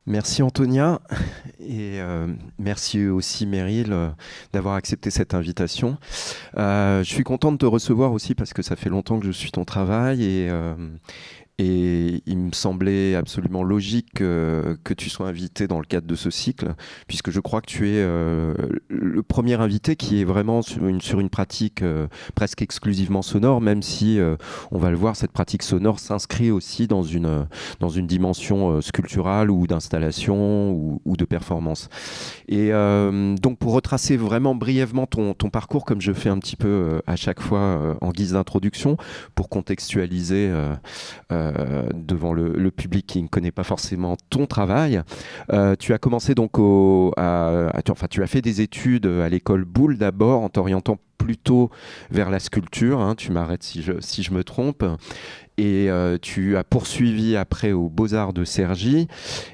Merci Antonia et merci aussi Meryl d'avoir accepté cette invitation. Je suis content de te recevoir aussi parce que ça fait longtemps que je suis ton travail et il me semblait absolument logique que tu sois invité dans le cadre de ce cycle, puisque je crois que tu es le premier invité qui est vraiment sur une pratique presque exclusivement sonore, même si, on va le voir, cette pratique sonore s'inscrit aussi dans une dimension sculpturale ou d'installation ou de performance. Et donc pour retracer vraiment brièvement ton parcours, comme je fais un petit peu à chaque fois en guise d'introduction, pour contextualiser devant le public qui ne connaît pas forcément ton travail. Tu as commencé donc tu as fait des études à l'école Boulle d'abord en t'orientant plutôt vers la sculpture, hein, tu m'arrêtes si je me trompe, et tu as poursuivi après aux Beaux-Arts de Cergy,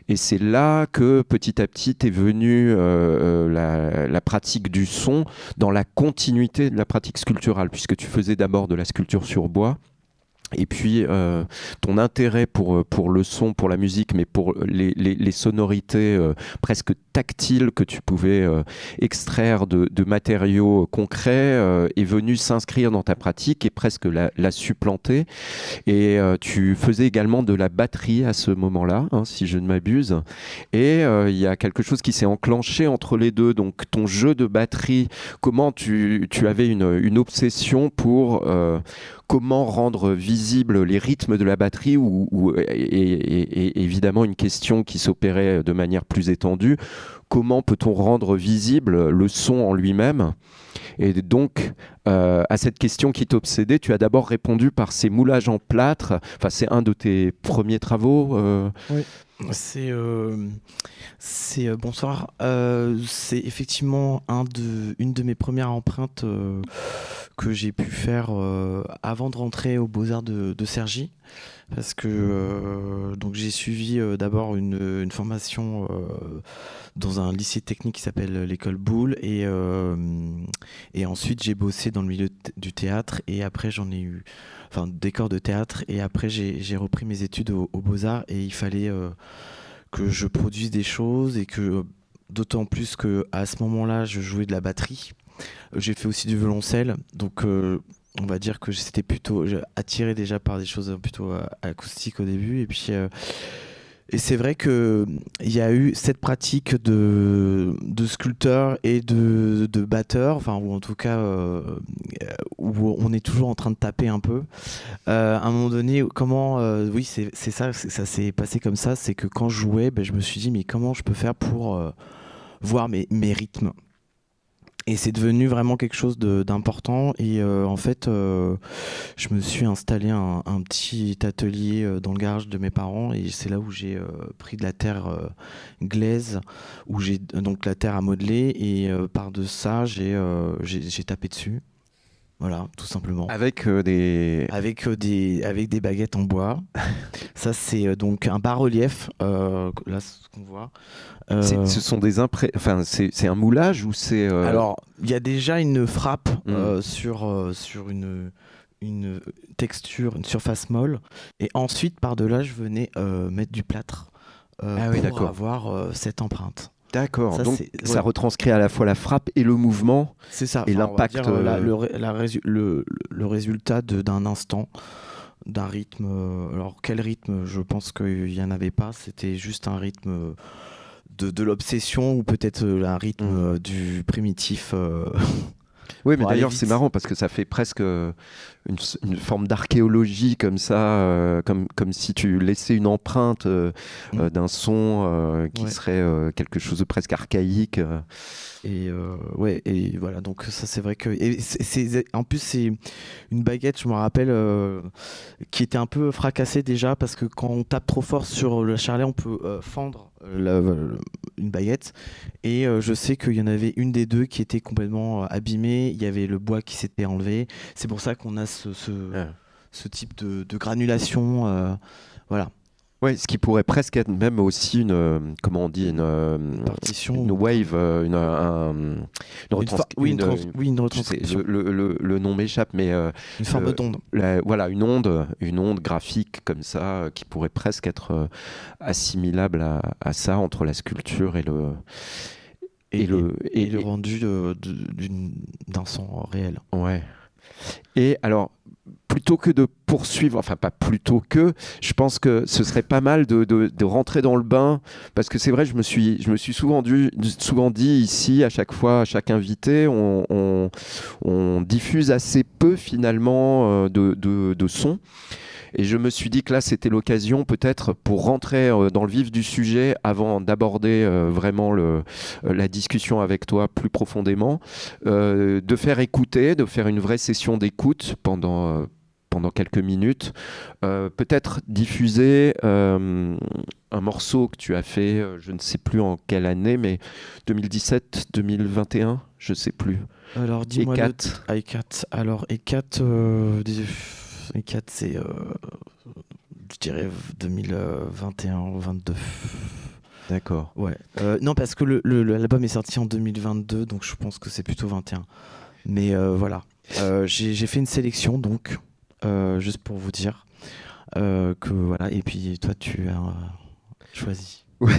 et c'est là que petit à petit est venue la pratique du son dans la continuité de la pratique sculpturale, puisque tu faisais d'abord de la sculpture sur bois. Et puis, ton intérêt pour le son, pour la musique, mais pour les sonorités presque tactiles que tu pouvais extraire de matériaux concrets est venu s'inscrire dans ta pratique et presque la supplanter. Et tu faisais également de la batterie à ce moment-là, hein, si je ne m'abuse. Et il y a quelque chose qui s'est enclenché entre les deux. Donc, ton jeu de batterie, comment tu avais une obsession pour comment rendre visibles les rythmes de la batterie et évidemment une question qui s'opérait de manière plus étendue, comment peut-on rendre visible le son en lui-même? Et donc, à cette question qui t'obsédait, tu as d'abord répondu par ces moulages en plâtre. Enfin, c'est un de tes premiers travaux. Oui, c'est bonsoir. C'est effectivement une de mes premières empreintes que j'ai pu faire avant de rentrer aux Beaux-Arts de Cergy, parce que donc j'ai suivi d'abord une formation dans un lycée technique qui s'appelle l'école Boulle, et ensuite j'ai bossé dans le milieu du théâtre, et après j'en ai eu enfin décor de théâtre, et après j'ai repris mes études aux Beaux-Arts, et il fallait que je produise des choses, et que d'autant plus que à ce moment-là je jouais de la batterie. J'ai fait aussi du violoncelle, donc on va dire que c'était plutôt attiré déjà par des choses plutôt acoustiques au début, et c'est vrai que il y a eu cette pratique de sculpteur et de batteur, enfin, ou en tout cas où on est toujours en train de taper un peu. À un moment donné, comment, oui, c'est ça, ça s'est passé comme ça, c'est que quand je jouais, ben, je me suis dit, mais comment je peux faire pour voir mes rythmes? Et c'est devenu vraiment quelque chose d'important. Et en fait, je me suis installé un petit atelier dans le garage de mes parents. Et c'est là où j'ai pris de la terre glaise, où j'ai donc la terre à modeler. Et par de ça, j'ai tapé dessus. Voilà, tout simplement. Avec des... Avec des baguettes en bois. Ça, c'est donc un bas-relief. Là, ce qu'on voit. Ce sont des enfin, c'est un moulage ou c'est... Alors, il y a déjà une frappe Hmm. sur une texture, une surface molle. Et ensuite, par-delà, je venais mettre du plâtre Ah oui, pour d'accord. avoir cette empreinte. D'accord. Ça, Donc, c'est ça ouais, retranscrit à la fois la frappe et le mouvement c'est ça. et Enfin, on va dire l'impact. le résultat d'un instant, d'un rythme. Alors, quel rythme? Je pense qu'il n'y en avait pas. C'était juste un rythme de l'obsession, ou peut-être un rythme Hmm. du primitif Oui, mais pour aller d'ailleurs, c'est vite. marrant parce que ça fait presque une forme d'archéologie comme ça, comme si tu laissais une empreinte Mm. d'un son qui Ouais. serait quelque chose de presque archaïque. Et ouais, et voilà, donc ça c'est vrai que. Et en plus, c'est une baguette, je me rappelle, qui était un peu fracassée déjà, parce que quand on tape trop fort sur le charlet, on peut fendre une baguette. Et je sais qu'il y en avait une des deux qui était complètement abîmée, il y avait le bois qui s'était enlevé. C'est pour ça qu'on a Ah. ce type de granulation. Voilà. Ouais, ce qui pourrait presque être même aussi une, comment on dit, Partition. une wave, Oui, une je sais, retranscription. le nom m'échappe, mais Une forme d'onde. voilà, une onde graphique comme ça, qui pourrait presque être assimilable à ça entre la sculpture Et le rendu d'un son réel. Ouais. Et alors, plutôt que de poursuivre, enfin pas plutôt que, je pense que ce serait pas mal de rentrer dans le bain, parce que c'est vrai, je me suis souvent dit ici, à chaque fois, à chaque invité, on diffuse assez peu finalement de sons. Et je me suis dit que là, c'était l'occasion peut-être pour rentrer dans le vif du sujet avant d'aborder vraiment la discussion avec toi plus profondément, de faire écouter, de faire une vraie session d'écoute pendant quelques minutes, peut-être diffuser un morceau que tu as fait, je ne sais plus en quelle année, mais 2017, 2021, je ne sais plus. Alors dis-moi E4. E4. Alors E4, E4 c'est, je dirais 2021-22. D'accord. Ouais. Non, parce que l'album est sorti en 2022, donc je pense que c'est plutôt 21. Mais voilà. J'ai fait une sélection, donc, juste pour vous dire que voilà. Et puis toi, tu as choisi. Ouais.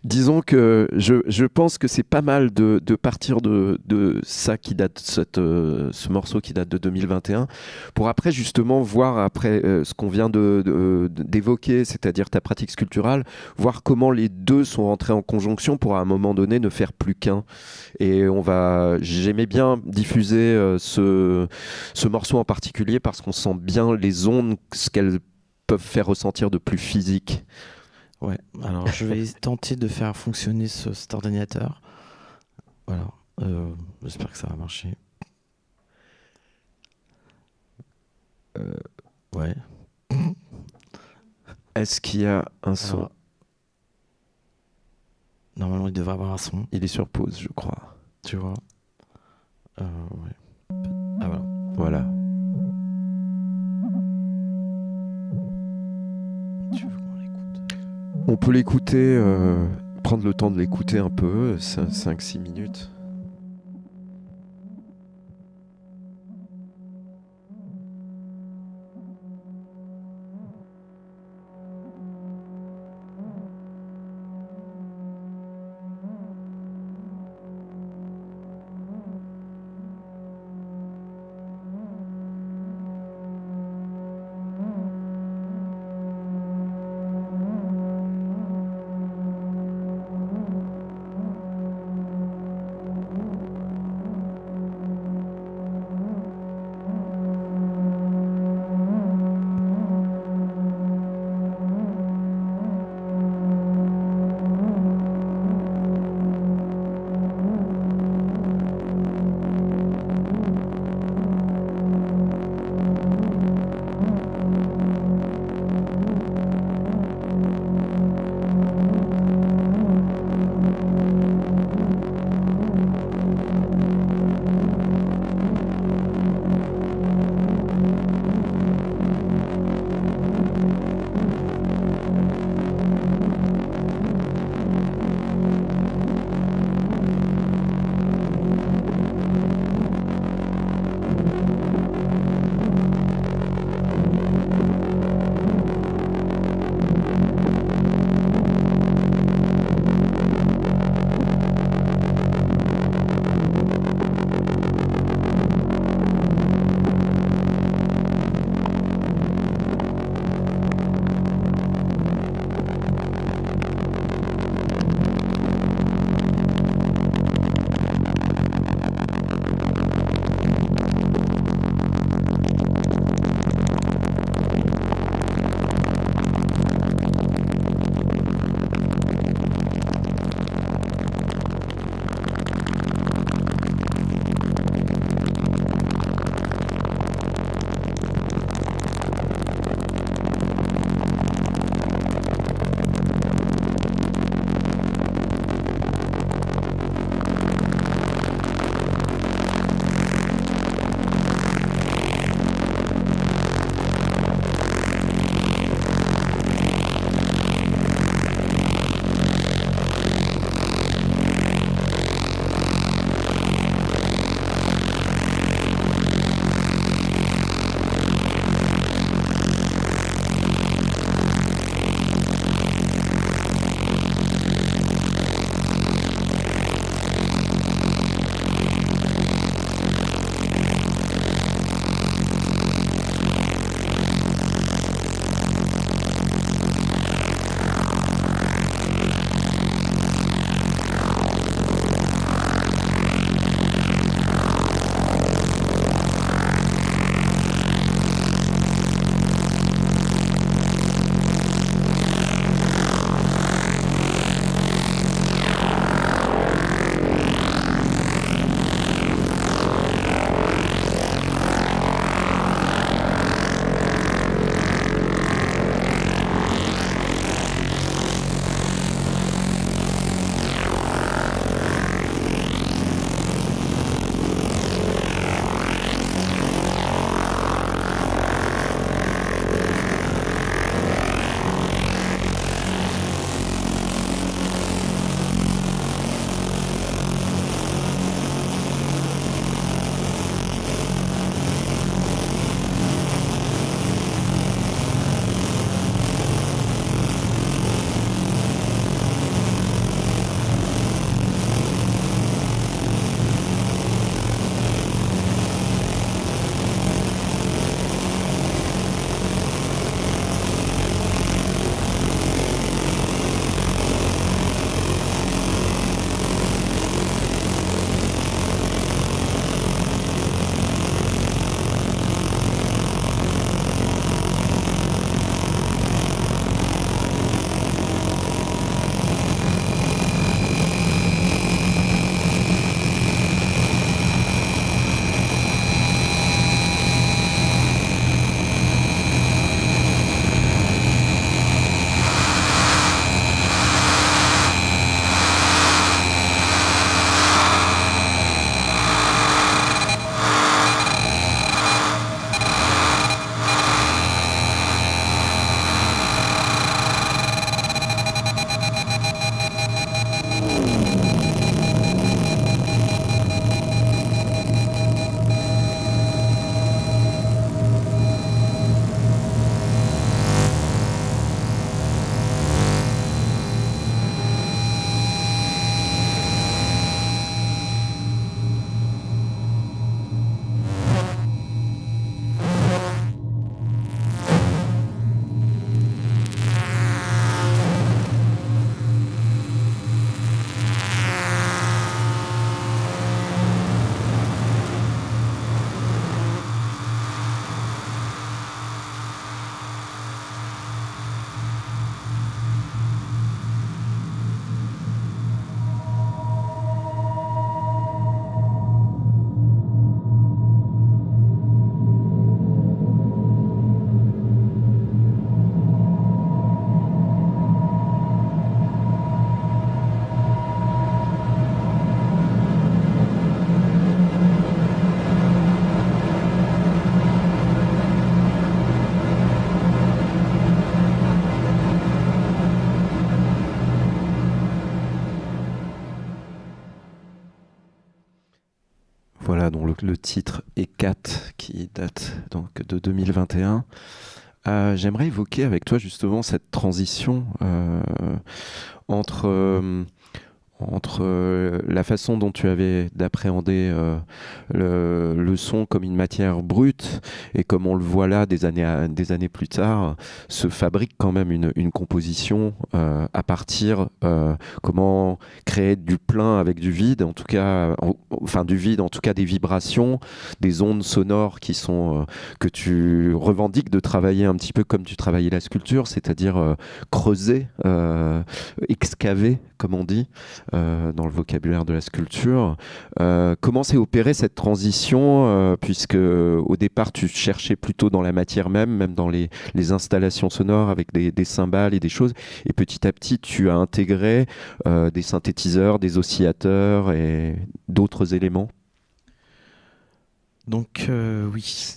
Disons que je pense que c'est pas mal de partir de ça qui date, ce morceau qui date de 2021, pour après justement voir après ce qu'on vient d'évoquer, c'est-à-dire ta pratique sculpturale, voir comment les deux sont rentrés en conjonction pour à un moment donné ne faire plus qu'un. Et j'aimais bien diffuser ce morceau en particulier parce qu'on sent bien les ondes, ce qu'elles peuvent faire ressentir de plus physique. Ouais, alors je vais tenter de faire fonctionner cet ordinateur. Voilà, j'espère que ça va marcher. Ouais. Est-ce qu'il y a un son? Alors, normalement, il devrait avoir un son. Il est sur pause, je crois. Tu vois. Ouais. Ah voilà. Voilà. Tu veux qu'on l'écoute? On peut l'écouter, prendre le temps de l'écouter un peu, 5-6 minutes. Voilà, dont le titre est 4, qui date donc de 2021. J'aimerais évoquer avec toi justement cette transition entre, la façon dont tu avais d'appréhender le son comme une matière brute et comme on le voit là des années plus tard, se fabrique quand même une composition à partir, comment créer du plein avec du vide, en tout cas, enfin du vide, en tout cas des vibrations, des ondes sonores qui sont, que tu revendiques de travailler un petit peu comme tu travaillais la sculpture, c'est-à-dire creuser, excaver, comme on dit. Dans le vocabulaire de la sculpture. Comment s'est opérée cette transition, puisque au départ tu cherchais plutôt dans la matière même dans les installations sonores avec des cymbales et des choses, et petit à petit tu as intégré des synthétiseurs, des oscillateurs et d'autres éléments. Donc oui.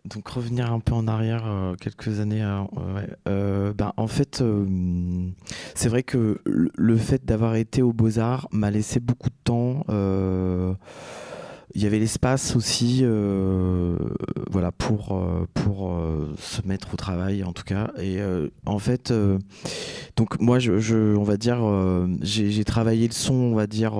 Donc revenir un peu en arrière quelques années, en fait, c'est vrai que le fait d'avoir été aux Beaux-Arts m'a laissé beaucoup de temps. Il y avait l'espace aussi, voilà, pour se mettre au travail en tout cas. Et en fait, donc moi, on va dire, j'ai travaillé le son, on va dire,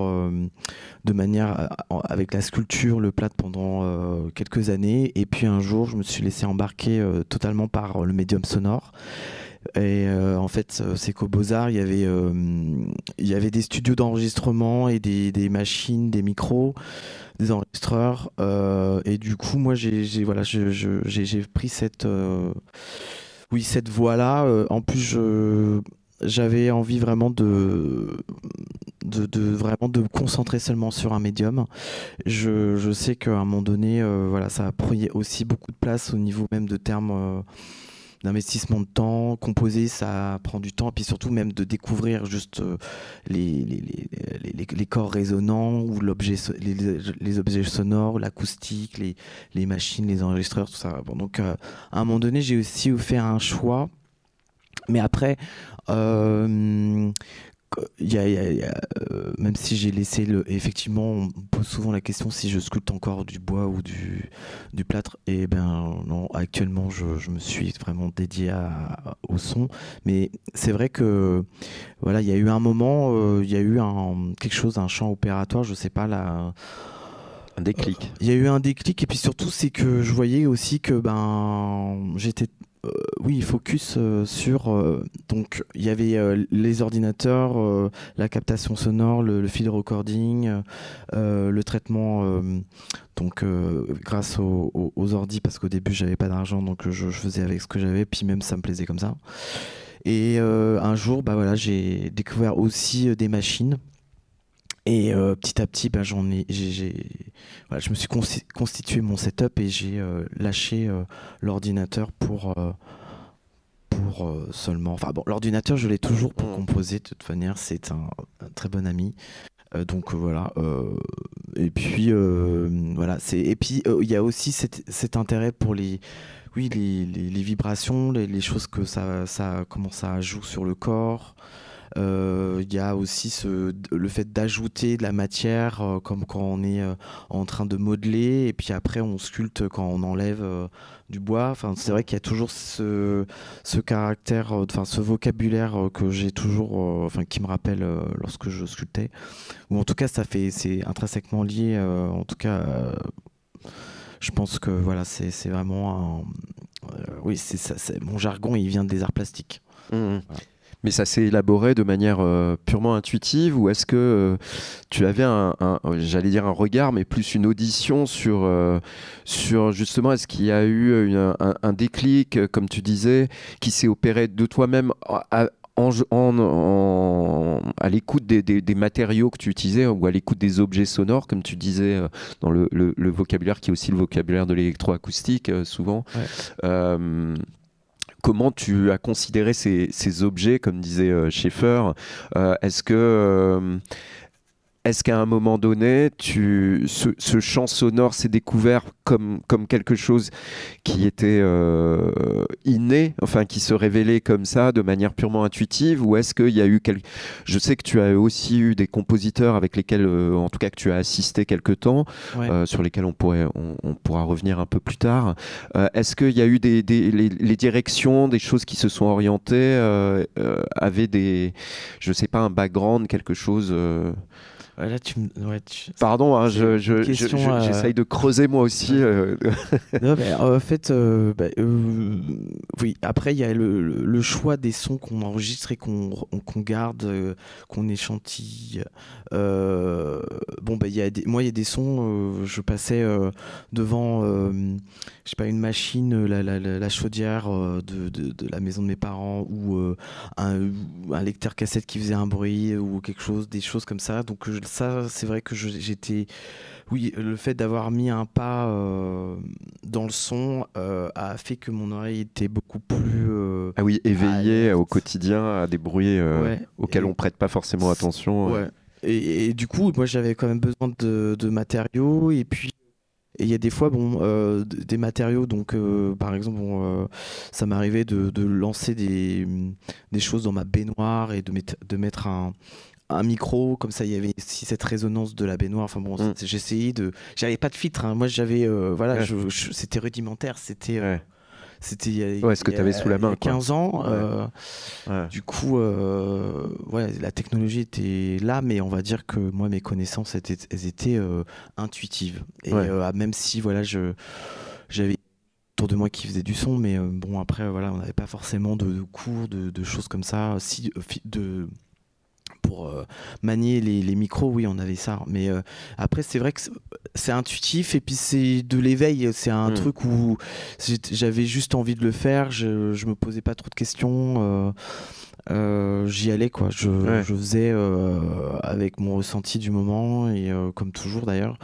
de manière avec la sculpture, le plâtre pendant quelques années. Et puis un jour, je me suis laissé embarquer totalement par le médium sonore. Et en fait, c'est qu'aux Beaux-Arts, il y avait des studios d'enregistrement et des machines, des micros, des enregistreurs. Et du coup, moi, j'ai pris cette voie-là. En plus, j'avais envie vraiment vraiment de me concentrer seulement sur un médium. Je sais qu'à un moment donné, voilà, ça a pris aussi beaucoup de place au niveau même de termes d'investissement de temps. Composer, ça prend du temps, et puis surtout même de découvrir juste les corps résonnants ou les objets sonores, l'acoustique, les machines, les enregistreurs, tout ça. Bon, donc à un moment donné, j'ai aussi fait un choix. Mais après, même si j'ai laissé effectivement, on me pose souvent la question si je sculpte encore du bois ou du plâtre. Et ben non, actuellement, je me suis vraiment dédié au son. Mais c'est vrai que voilà, il y a eu un moment, il y a eu quelque chose, un champ opératoire, je sais pas là. Un déclic. Il y a eu un déclic, et puis surtout, c'est que je voyais aussi que j'étais oui, focus sur. Donc, il y avait les ordinateurs, la captation sonore, le field recording, le traitement. Donc, grâce aux ordi, parce qu'au début, j'avais pas d'argent, donc je faisais avec ce que j'avais, puis même ça me plaisait comme ça. Et un jour, bah voilà, j'ai découvert aussi des machines. Et petit à petit, voilà, je me suis constitué mon setup, et j'ai lâché l'ordinateur pour seulement. Enfin bon, l'ordinateur, je l'ai toujours pour composer. De toute manière, c'est un très bon ami. Donc voilà. Et puis voilà. Et puis il y a aussi cet intérêt pour oui, les vibrations, les choses que comment ça joue sur le corps. Il y a aussi le fait d'ajouter de la matière, comme quand on est en train de modeler, et puis après on sculpte quand on enlève du bois. Enfin, c'est vrai qu'il y a toujours ce caractère, enfin ce vocabulaire que j'ai toujours, enfin qui me rappelle lorsque je sculptais. Ou en tout cas, c'est intrinsèquement lié. En tout cas, je pense que voilà, c'est vraiment oui, c'est ça. Mon jargon, il vient des arts plastiques. Voilà. Mais ça s'est élaboré de manière purement intuitive, ou est-ce que tu avais j'allais dire un regard, mais plus une audition sur justement, est-ce qu'il y a eu un déclic, comme tu disais, qui s'est opéré de toi-même à l'écoute des matériaux que tu utilisais, ou à l'écoute des objets sonores, comme tu disais, dans le vocabulaire qui est aussi le vocabulaire de l'électroacoustique, souvent. Ouais. Comment tu as considéré ces objets, comme disait Schaeffer? Est-ce que est-ce qu'à un moment donné, ce champ sonore s'est découvert comme quelque chose qui était inné, enfin qui se révélait comme ça de manière purement intuitive, ou est-ce qu'il y a eu Je sais que tu as aussi eu des compositeurs avec lesquels, en tout cas que tu as assisté quelque temps, Ouais. sur lesquels on pourra revenir un peu plus tard. Est-ce qu'il y a eu les directions, des choses qui se sont orientées, avaient je sais pas, un background, quelque chose Ouais, là, Pardon, hein, c'est une question. j'essaye de creuser moi aussi. Non, mais, en fait, oui. Après, il y a le choix des sons qu'on enregistre et qu'on garde, qu'on échantille. Bon, bah, moi, il y a des sons. Je passais devant, je sais pas, une machine, la chaudière de la maison de mes parents, ou un lecteur cassette qui faisait un bruit, ou quelque chose, des choses comme ça. Donc ça, c'est vrai que j'étais. Oui, le fait d'avoir mis un pas dans le son a fait que mon oreille était beaucoup plus Ah oui, éveillé au alerte. quotidien à des bruits Ouais. auxquels on prête pas forcément attention. Ouais. Et du coup, moi, j'avais quand même besoin de matériaux. Et puis, il y a des fois, bon, des matériaux. Donc, par exemple, bon, ça m'arrivait de lancer des choses dans ma baignoire et de mettre un micro, comme ça il y avait aussi cette résonance de la baignoire. Enfin bon, j'essayais de. J'avais pas de filtre, hein. Moi j'avais. Voilà, Ouais. c'était rudimentaire. Ouais. C'était Ouais, ce que tu avais sous la main, il y a quoi. 15 ans. Ouais. Du coup, ouais, la technologie était là, mais on va dire que moi, mes connaissances, elles étaient intuitives. Et Ouais. même si, voilà, j'avais autour de moi qui faisait du son, mais bon, après, voilà, on n'avait pas forcément de cours, de choses comme ça. Si, pour manier les micros, oui, on avait ça. Mais après, c'est vrai que c'est intuitif, et puis c'est de l'éveil. C'est un truc où j'avais juste envie de le faire. Je me posais pas trop de questions. J'y allais, quoi. Je faisais avec mon ressenti du moment, et comme toujours d'ailleurs.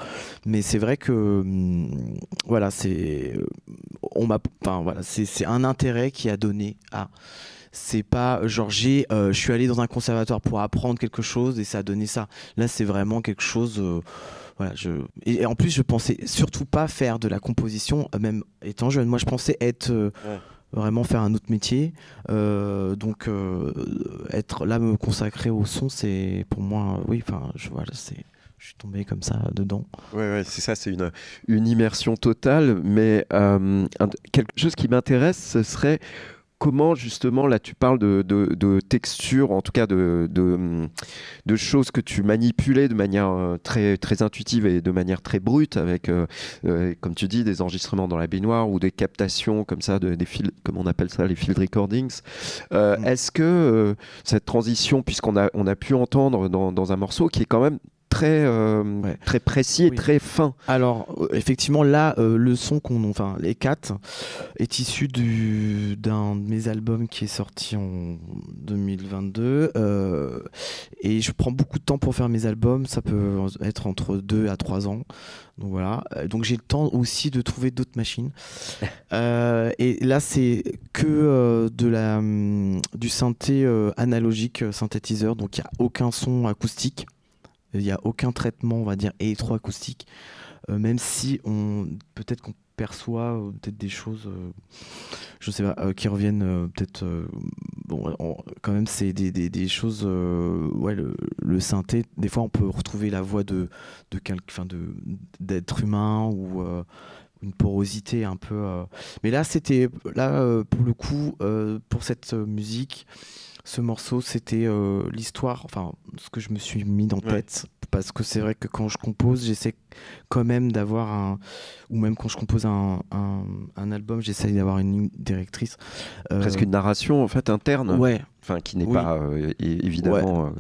Mais c'est vrai que voilà, enfin voilà, c'est un intérêt qui a donné à. C'est pas genre je suis allé dans un conservatoire pour apprendre quelque chose et ça a donné ça. Là, c'est vraiment quelque chose. Voilà, et en plus, je pensais surtout pas faire de la composition, même étant jeune. Moi, je pensais être vraiment faire un autre métier. Donc, être là, me consacrer au son, c'est pour moi, oui. Enfin, voilà, je suis tombé comme ça dedans. Ouais, c'est ça, c'est une immersion totale. Mais quelque chose qui m'intéresse, ce serait comment justement, là tu parles de texture, en tout cas de choses que tu manipulais de manière très, très intuitive et de manière très brute avec, comme tu dis, des enregistrements dans la baignoire ou des captations comme ça, des fils, comme on appelle ça, les field recordings. Est-ce que cette transition, on a pu entendre dans un morceau qui est quand même très, très précis et très fin. Alors, effectivement, là, le son enfin, les 4 est issu d'un de mes albums qui est sorti en 2022. Et je prends beaucoup de temps pour faire mes albums. Ça peut être entre 2 à 3 ans. Donc voilà. Donc j'ai le temps aussi de trouver d'autres machines. Et là, c'est que du synthé analogique, synthétiseur. Donc il n'y a aucun son acoustique. Il n'y a aucun traitement, on va dire, électroacoustique. Même si peut-être qu'on perçoit peut-être des choses, je sais pas, qui reviennent peut-être. Bon, quand même, c'est des choses. Ouais, le synthé, des fois, on peut retrouver la voix d'être humain, ou une porosité un peu. Mais là, pour le coup, pour cette musique. Ce morceau, c'était l'histoire, enfin, ce que je me suis mis en tête. Parce que c'est vrai que quand je compose, j'essaie quand même d'avoir ou même quand je compose un album, j'essaie d'avoir une ligne directrice. Presque une narration, en fait, interne. Ouais. Enfin, qui n'est pas évidemment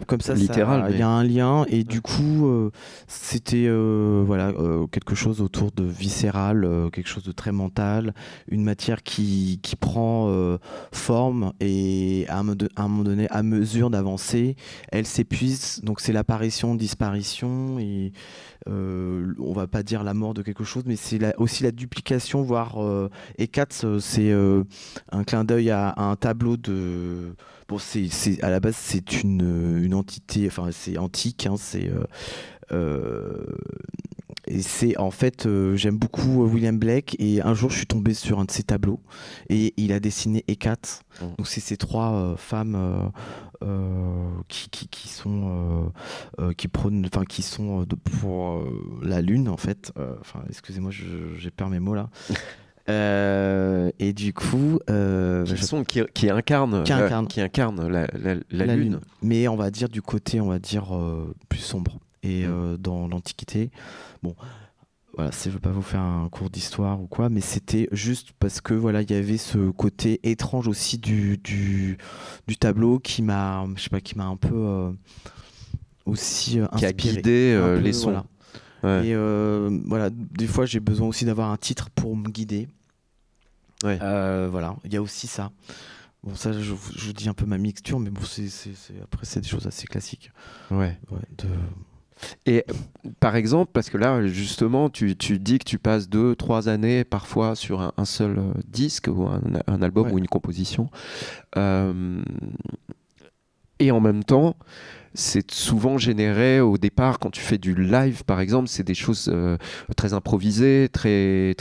comme ça, littéral. Il y a un lien, et du coup, c'était voilà, quelque chose autour de viscéral, quelque chose de très mental, une matière qui prend forme, et à un moment donné, à mesure d'avancer, elle s'épuise. Donc c'est l'apparition, disparition, et on va pas dire la mort de quelque chose, mais c'est aussi la duplication, voire Ecats, c'est un clin d'œil à un tableau de bon, à la base, c'est une entité, enfin, c'est antique, hein, euh, et c'est en fait, j'aime beaucoup William Blake, et un jour, je suis tombé sur un de ses tableaux, et il a dessiné Hécate. Donc, c'est ces trois femmes qui sont qui prônent, enfin, qui sont pour la lune, en fait. Enfin, excusez-moi, j'ai perdu mes mots là. Et du coup, qui incarne la lune. Mais on va dire du côté, on va dire plus sombre. Et dans l'Antiquité, bon, voilà, je ne veux pas vous faire un cours d'histoire ou quoi, mais c'était juste parce que voilà, il y avait ce côté étrange aussi du tableau qui m'a, je sais pas, qui m'a un peu aussi inspiré, qui a guidé les sons. Voilà. Ouais. Et voilà, des fois j'ai besoin aussi d'avoir un titre pour me guider. Ouais. Voilà, il y a aussi ça. Bon, ça, je vous dis un peu ma mixture, mais bon, après, c'est des choses assez classiques. Ouais. Et par exemple, parce que là, justement, tu dis que tu passes 2-3 années parfois sur un seul disque ou un album ou une composition. Et en même temps, c'est souvent généré au départ, quand tu fais du live par exemple, c'est des choses très improvisées, très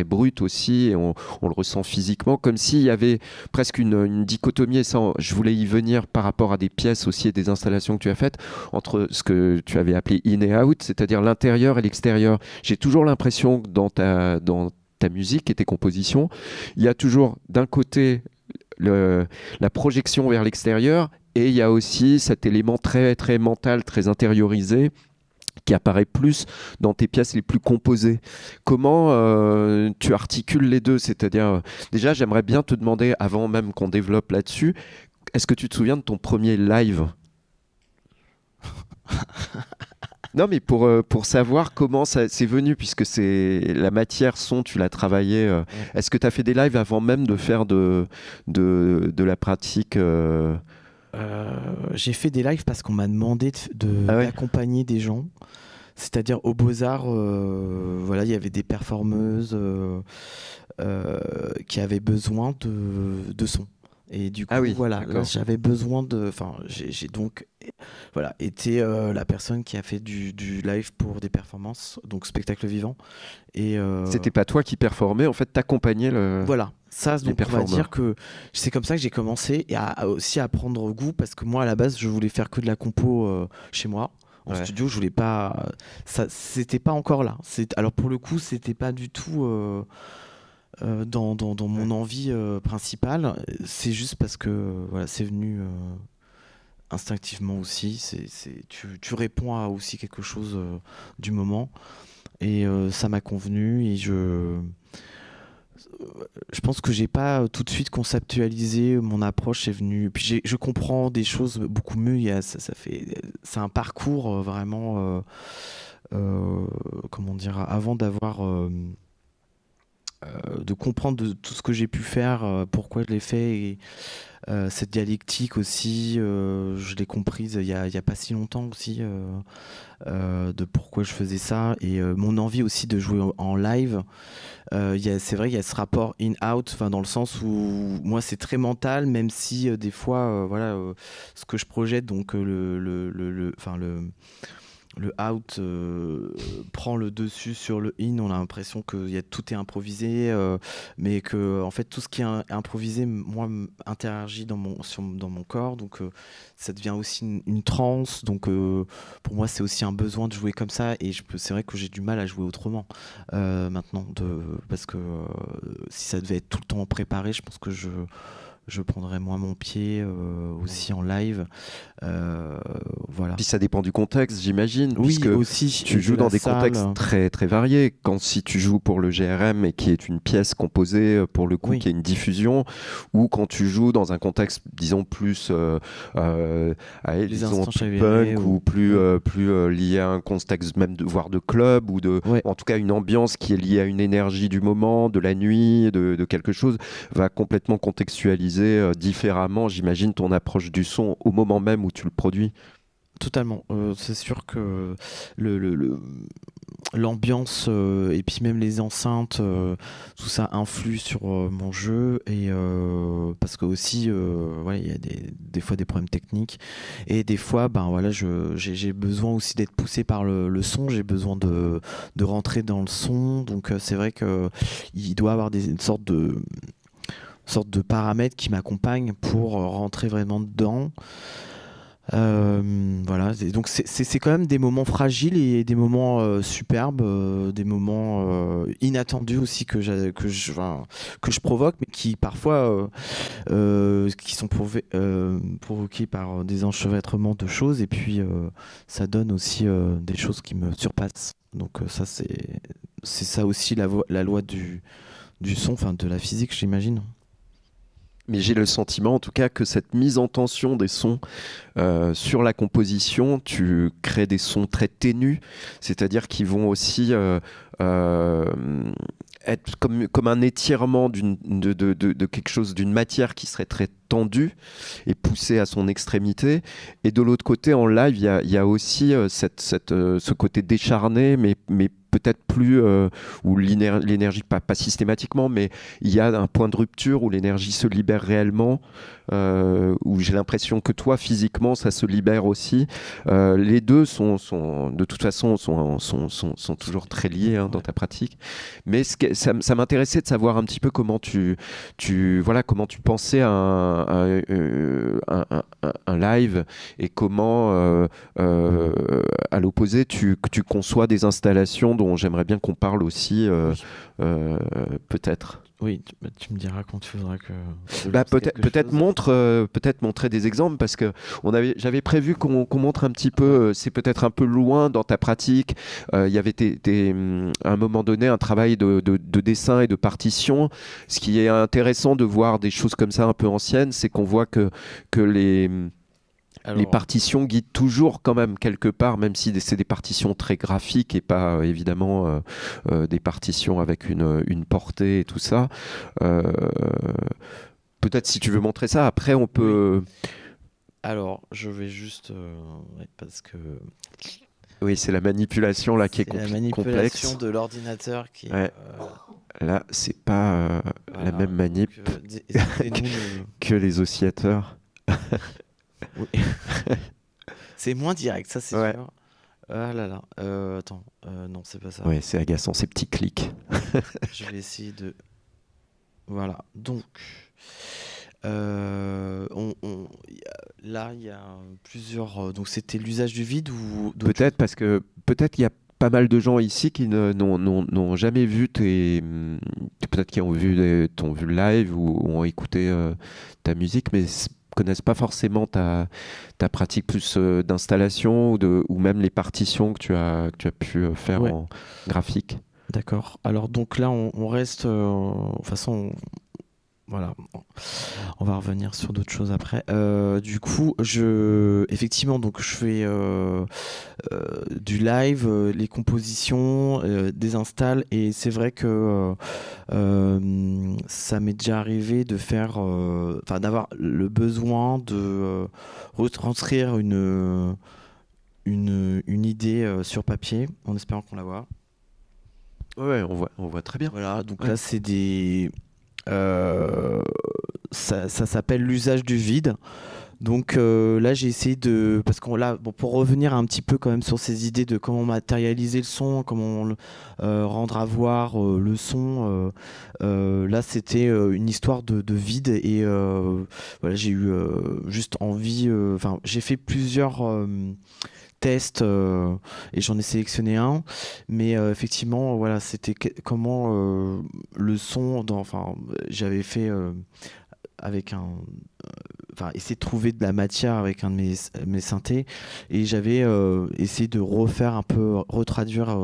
brutes aussi, et on le ressent physiquement, comme s'il y avait presque une dichotomie, et ça, je voulais y venir par rapport à des pièces aussi et des installations que tu as faites, entre ce que tu avais appelé in et out, c'est-à-dire l'intérieur et l'extérieur. J'ai toujours l'impression que dans ta musique et tes compositions, il y a toujours d'un côté la projection vers l'extérieur, et il y a aussi cet élément très, très mental, très intériorisé, qui apparaît plus dans tes pièces les plus composées. Comment tu articules les deux? C'est-à-dire, déjà, j'aimerais bien te demander, avant même qu'on développe là-dessus, est-ce que tu te souviens de ton premier live? Non, mais pour savoir comment ça c'est venu, puisque c'est la matière son, tu l'as travaillé. Est-ce que tu as fait des lives avant même de faire de la pratique J'ai fait des lives parce qu'on m'a demandé d'accompagner des gens. C'est-à-dire au Beaux-Arts, voilà, il y avait des performeuses qui avaient besoin de son. Et du coup, voilà, là, j'avais besoin de. Enfin, j'ai donc voilà, été la personne qui a fait du live pour des performances, donc spectacle vivant. Et c'était pas toi qui performais, en fait, t'accompagnais le. Voilà, ça, donc on va dire que c'est comme ça que j'ai commencé et aussi à prendre goût, parce que moi, à la base, je voulais faire que de la compo chez moi. En studio, je voulais pas. Ça, c'était pas encore là. Alors pour le coup, c'était pas du tout. Dans mon envie principale, c'est juste parce que voilà, c'est venu instinctivement aussi. Tu réponds à aussi quelque chose du moment, et ça m'a convenu, et je pense que j'ai pas tout de suite conceptualisé mon approche. C'est venu, puis je comprends des choses beaucoup mieux. C'est un parcours vraiment, comment dire, avant d'avoir de comprendre de tout ce que j'ai pu faire, pourquoi je l'ai fait, et cette dialectique aussi, je l'ai comprise il y a pas si longtemps aussi, de pourquoi je faisais ça, et mon envie aussi de jouer en live. C'est vrai, il y a ce rapport in-out, dans le sens où moi c'est très mental, même si des fois, voilà, ce que je projette, donc le out prend le dessus sur le in. On a l'impression que tout est improvisé, mais que en fait tout ce qui est improvisé, moi, interagit dans mon corps, donc ça devient aussi une transe. Donc pour moi, c'est aussi un besoin de jouer comme ça, et c'est vrai que j'ai du mal à jouer autrement maintenant, parce que si ça devait être tout le temps préparé, je pense que je prendrais moins mon pied aussi en live. Voilà. Puis ça dépend du contexte, j'imagine. Oui, puisque aussi. Tu joues dans des contextes très, très variés. Si tu joues pour le GRM, et qui est une pièce composée, pour le coup, qui est une diffusion, ou quand tu joues dans un contexte, disons, plus disons, plus punk, ou plus lié à un contexte même voire de club, ou en tout cas une ambiance qui est liée à une énergie du moment, de la nuit, de quelque chose, va complètement contextualiser différemment, j'imagine, ton approche du son au moment même où tu le produis. Totalement. C'est sûr que l'ambiance et puis même les enceintes, tout ça influe sur mon jeu et parce que aussi ouais, il y a des fois des problèmes techniques et des fois ben voilà j'ai besoin aussi d'être poussé par le son, j'ai besoin de rentrer dans le son, donc c'est vrai que il doit avoir une sorte de paramètres qui m'accompagnent pour rentrer vraiment dedans. Voilà, donc c'est quand même des moments fragiles et des moments superbes, des moments inattendus aussi que je provoque, mais qui parfois qui sont provoqués par des enchevêtrements de choses, et puis ça donne aussi des choses qui me surpassent. Donc ça c'est ça aussi la loi du son, enfin de la physique, j'imagine. Mais j'ai le sentiment, en tout cas, que cette mise en tension des sons sur la composition, tu crées des sons très ténus, c'est-à-dire qu'ils vont aussi euh, être comme un étirement de quelque chose, d'une matière qui serait très tendue et poussée à son extrémité. Et de l'autre côté, en live, il y a aussi ce côté décharné, mais peut-être plus, où l'énergie, pas systématiquement, mais il y a un point de rupture où l'énergie se libère réellement, où j'ai l'impression que toi, physiquement, ça se libère aussi. Les deux de toute façon, sont toujours très liés dans ta pratique. Mais ça m'intéressait de savoir un petit peu comment voilà, comment tu pensais un live et comment, à l'opposé, tu conçois des installations dont j'aimerais bien qu'on parle aussi, peut-être. Oui, tu me diras quand tu voudras que. Peut-être montrer des exemples, parce que j'avais prévu qu'on montre un petit peu. C'est peut-être un peu loin dans ta pratique. Il y avait à un moment donné un travail de dessin et de partition. Ce qui est intéressant de voir des choses comme ça un peu anciennes, c'est qu'on voit que les partitions guident toujours quand même quelque part, même si c'est des partitions très graphiques et pas évidemment des partitions avec une portée et tout ça. Peut-être si tu veux montrer ça, après on peut... Alors, je vais juste... parce que... Oui, c'est la manipulation là qui est complexe. La manipulation de l'ordinateur qui est... Là, c'est pas la même manip que les oscillateurs. Oui. C'est moins direct, ça c'est sûr. Ah là là, attends, non c'est pas ça. Oui, c'est agaçant ces petits clics. Je vais essayer de... Voilà, donc... là il y a plusieurs... donc c'était l'usage du vide ou... Peut-être parce que peut-être il y a pas mal de gens ici qui n'ont jamais vu peut-être qui ont vu t'ont vu le live ou ont écouté ta musique, mais connaissent pas forcément ta pratique plus d'installation ou même les partitions que tu as pu faire en graphique. D'accord. Alors donc là on reste de toute façon voilà, on va revenir sur d'autres choses après. Du coup, effectivement, donc je fais du live, les compositions, des installs, et c'est vrai que ça m'est déjà arrivé de faire, d'avoir le besoin de retranscrire une idée sur papier, en espérant qu'on la voit. Ouais, on voit très bien. Voilà, donc là c'est des ça s'appelle l'usage du vide. Donc là j'ai essayé parce qu'on pour revenir un petit peu quand même sur ces idées de comment matérialiser le son, comment rendre à voir le son, là c'était une histoire de vide, et voilà, j'ai eu juste envie, j'ai fait plusieurs tests et j'en ai sélectionné un, mais effectivement voilà, c'était comment le son j'avais fait avec essayer de trouver de la matière avec un de mes synthés, et j'avais essayé de refaire un peu, retraduire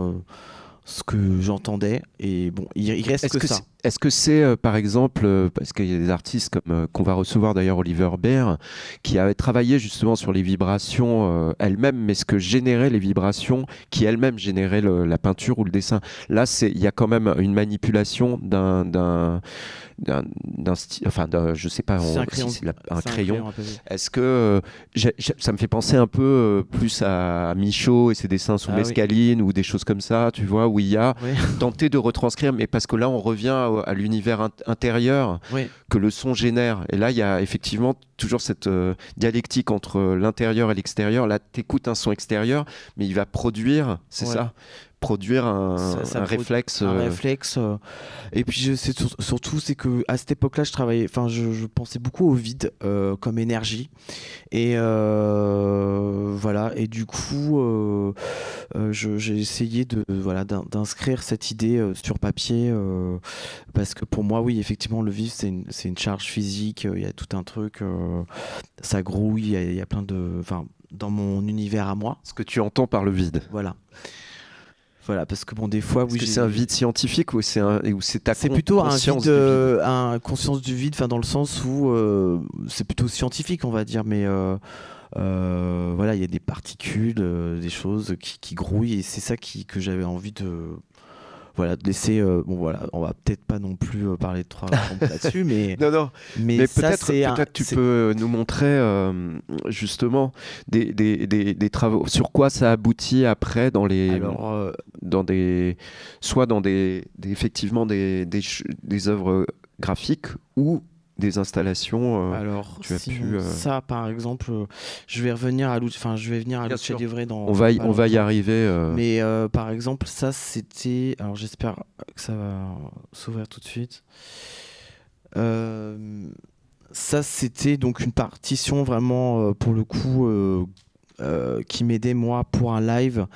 ce que j'entendais. Et bon, il reste que ça. Est-ce que c'est, par exemple, parce qu'il y a des artistes comme qu'on va recevoir d'ailleurs, Oliver Behr, qui avait travaillé justement sur les vibrations elles-mêmes, mais ce que généraient les vibrations qui elles-mêmes généraient la peinture ou le dessin. Là, il y a quand même une manipulation enfin, je sais pas, C'est un crayon. si c'est un crayon. Apaisé. Est-ce que ça me fait penser un peu plus à Michaud et ses dessins sous mescaline ou des choses comme ça, tu vois, où il y a tenté de retranscrire, mais parce que là, on revient à l'univers intérieur que le son génère. Et là, il y a effectivement toujours cette dialectique entre l'intérieur et l'extérieur. Là, tu écoutes un son extérieur, mais il va produire, c'est ça, produire un réflexe. Un réflexe. Et puis surtout, c'est que à cette époque-là, je pensais beaucoup au vide comme énergie. Et voilà. Et du coup, j'ai essayé d'inscrire cette idée sur papier parce que pour moi, oui, effectivement, le vide, c'est une charge physique. Il y a tout un truc, ça grouille. Il y a plein de, enfin, dans mon univers à moi. Ce que tu entends par le vide. Voilà. Voilà, parce que bon, des fois, oui. Est-ce que c'est un vide scientifique ou c'est ta c'est plutôt conscience un conscience du vide, enfin dans le sens où c'est plutôt scientifique, on va dire, mais voilà, il y a des particules, des choses qui grouillent, et c'est ça que j'avais envie de laisser. Bon voilà, on va peut-être pas non plus parler de trois là-dessus, mais non. Mais ça, peut-être tu peux nous montrer justement des travaux. Sur quoi ça aboutit après dans les effectivement des œuvres graphiques ou des installations. Alors, ça, par exemple, je vais revenir à venir à Lucia Livret dans. On va y arriver. Mais par exemple, ça, c'était. Alors, j'espère que ça va s'ouvrir tout de suite. Ça, c'était donc une partition vraiment, pour le coup, qui m'aidait moi pour un live.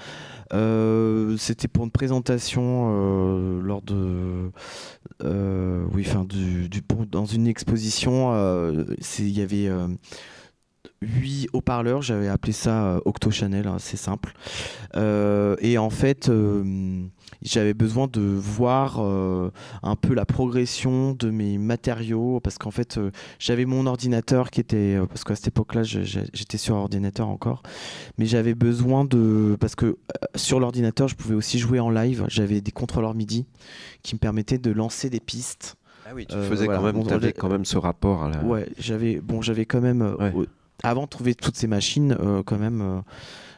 C'était pour une présentation lors de dans une exposition. Il y avait 8 haut-parleurs, j'avais appelé ça Octo Channel, hein, c'est simple. Et en fait, j'avais besoin de voir un peu la progression de mes matériaux, parce qu'en fait, j'avais mon ordinateur qui était, parce qu'à cette époque-là, j'étais sur ordinateur encore, mais j'avais besoin parce que sur l'ordinateur, je pouvais aussi jouer en live. J'avais des contrôleurs MIDI qui me permettaient de lancer des pistes. Ah oui, tu faisais t'avais quand même ce rapport à la... Ouais, j'avais quand même... avant de trouver toutes ces machines, quand même,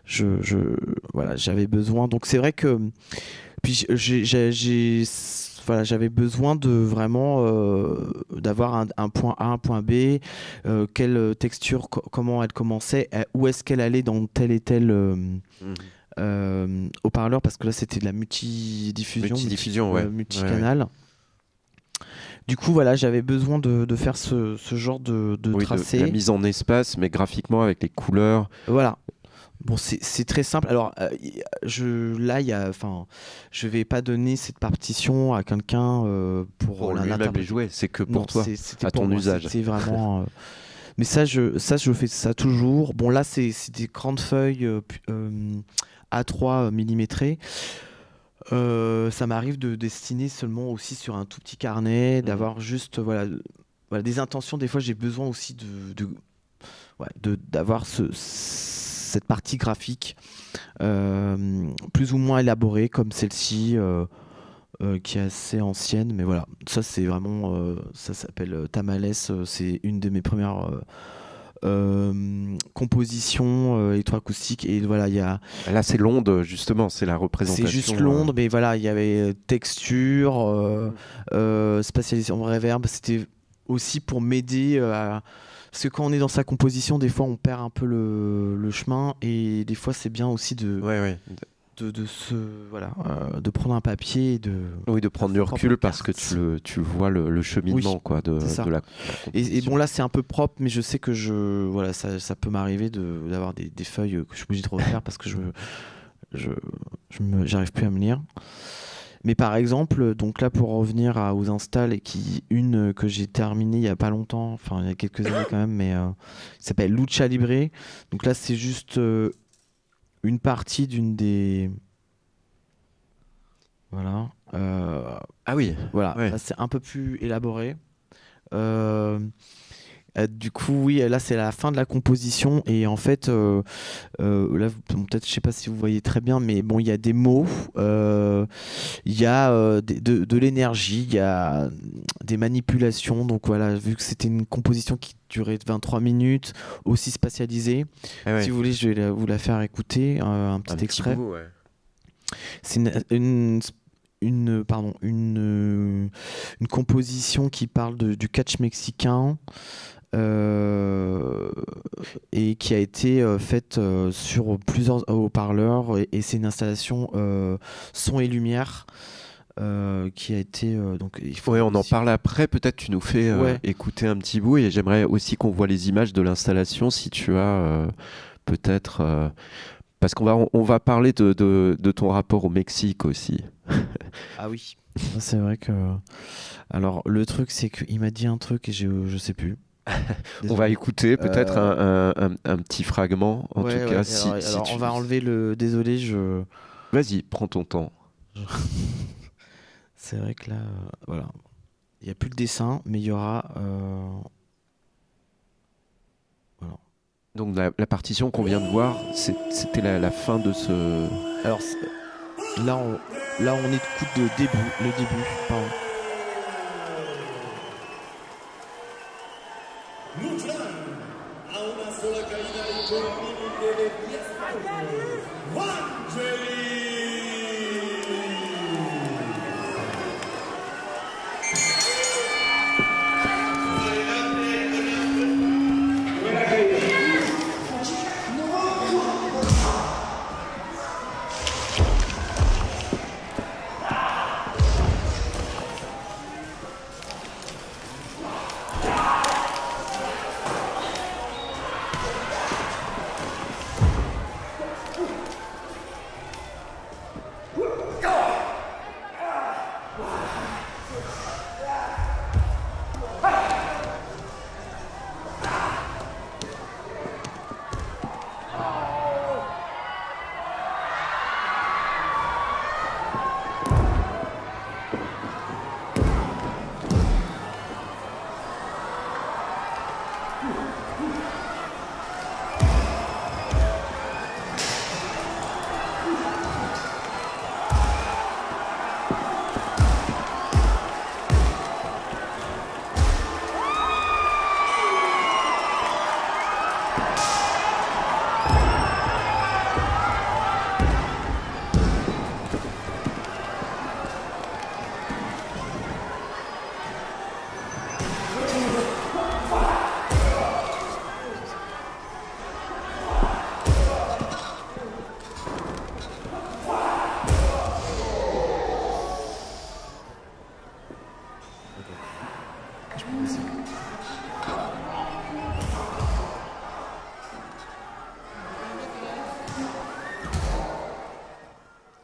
j'avais besoin. Donc c'est vrai que puis j'avais besoin de vraiment d'avoir un point A, un point B, quelle texture, comment elle commençait, où est-ce qu'elle allait dans tel et tel haut-parleur, parce que là c'était de la multidiffusion, multicanal. Du coup, voilà, j'avais besoin de faire ce genre de tracé. De la mise en espace, mais graphiquement avec les couleurs. Voilà. Bon, c'est très simple. Alors, je vais pas donner cette partition à quelqu'un pour lui-même les jouer. C'est que pour toi, à ton usage. C'est vraiment. Mais ça, je fais ça toujours. Bon, là, c'est des grandes feuilles A3 millimétrées. Ça m'arrive de dessiner seulement aussi sur un tout petit carnet, d'avoir juste des intentions. Des fois, j'ai besoin aussi d'avoir cette partie graphique plus ou moins élaborée, comme celle-ci, qui est assez ancienne. Mais voilà, ça c'est vraiment, ça s'appelle Tamales. C'est une de mes premières composition électroacoustique, et voilà, il y a là c'est l'onde, justement, c'est la représentation, c'est juste l'onde, mais voilà, il y avait texture, spatialisation, reverb. C'était aussi pour m'aider parce que quand on est dans sa composition, des fois on perd un peu le chemin, et des fois c'est bien aussi de prendre un papier et de prendre du recul, parce que tu vois le cheminement de la et bon, là c'est un peu propre, mais je sais que ça peut m'arriver d'avoir des feuilles que je suis obligé de refaire parce que j'arrive plus à me lire. Mais par exemple, donc là, pour revenir aux installs, et une que j'ai terminée il y a pas longtemps, enfin il y a quelques années quand même, mais qui s'appelle Lucia Libre. Donc là c'est juste une partie d'une des... Voilà. Ah oui. Voilà. Ouais. Là, c'est un peu plus élaboré. Euh, du coup, oui, là, c'est la fin de la composition. Et en fait, là, peut-être, je sais pas si vous voyez très bien, mais bon, il y a des mots, il y a de l'énergie, il y a des manipulations. Donc voilà, vu que c'était une composition qui durait 23 minutes, aussi spatialisée, Ah ouais. si vous voulez, je vais vous la faire écouter, un petit extrait. bout, ouais. C'est une composition qui parle du catch mexicain euh, et qui a été faite sur plusieurs haut-parleurs et c'est une installation son et lumière qui a été donc il faut Ouais, on en aussi- parle après. Peut-être tu nous fais Ouais. écouter un petit bout et j'aimerais aussi qu'on voit les images de l'installation si tu as peut-être parce on va parler de ton rapport au Mexique aussi. Ah oui. Ça, c'est vrai que alors le truc c'est qu'il m'a dit un truc et je sais plus. On va Désolé. écouter peut-être un petit fragment en Ouais, tout ouais. cas si Alors, tu... on va enlever le désolé Vas-y, prends ton temps. c'est vrai que là voilà. Il n'y a plus le dessin, mais il y aura. Voilà. Donc la partition qu'on vient de voir, c'était la fin de ce... Alors là, on écoute le début. Pardon. A una sola caída y con límite de 10 segundos. Vangelis.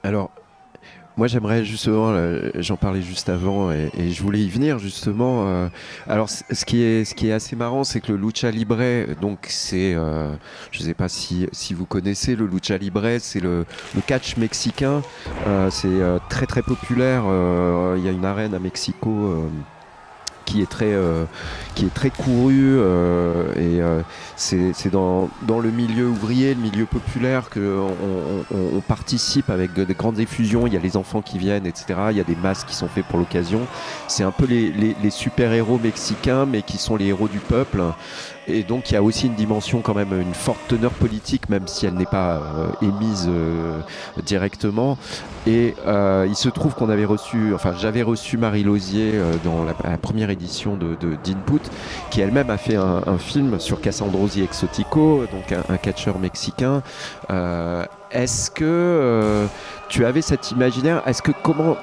Alors, moi j'aimerais justement, j'en parlais juste avant et je voulais y venir justement. Alors, ce qui est assez marrant, c'est que le lucha libre, donc c'est, je sais pas si vous connaissez le lucha libre, c'est le catch mexicain. C'est très très populaire. Il y a une arène à Mexico. Qui est très couru c'est dans le milieu ouvrier, le milieu populaire que on participe avec de grandes effusions. Il y a les enfants qui viennent, etc. Il y a des masques qui sont faits pour l'occasion. C'est un peu les super-héros mexicains, mais qui sont les héros du peuple. Et donc il y a aussi une dimension quand même, une forte teneur politique, même si elle n'est pas émise directement. Et il se trouve qu'on avait reçu, enfin j'avais reçu Marie Lausier dans la première édition d'Input, qui elle-même a fait un film sur Cassandrosi Exotico, donc un catcheur mexicain. Est-ce que tu avais cet imaginaire? Est-ce que comment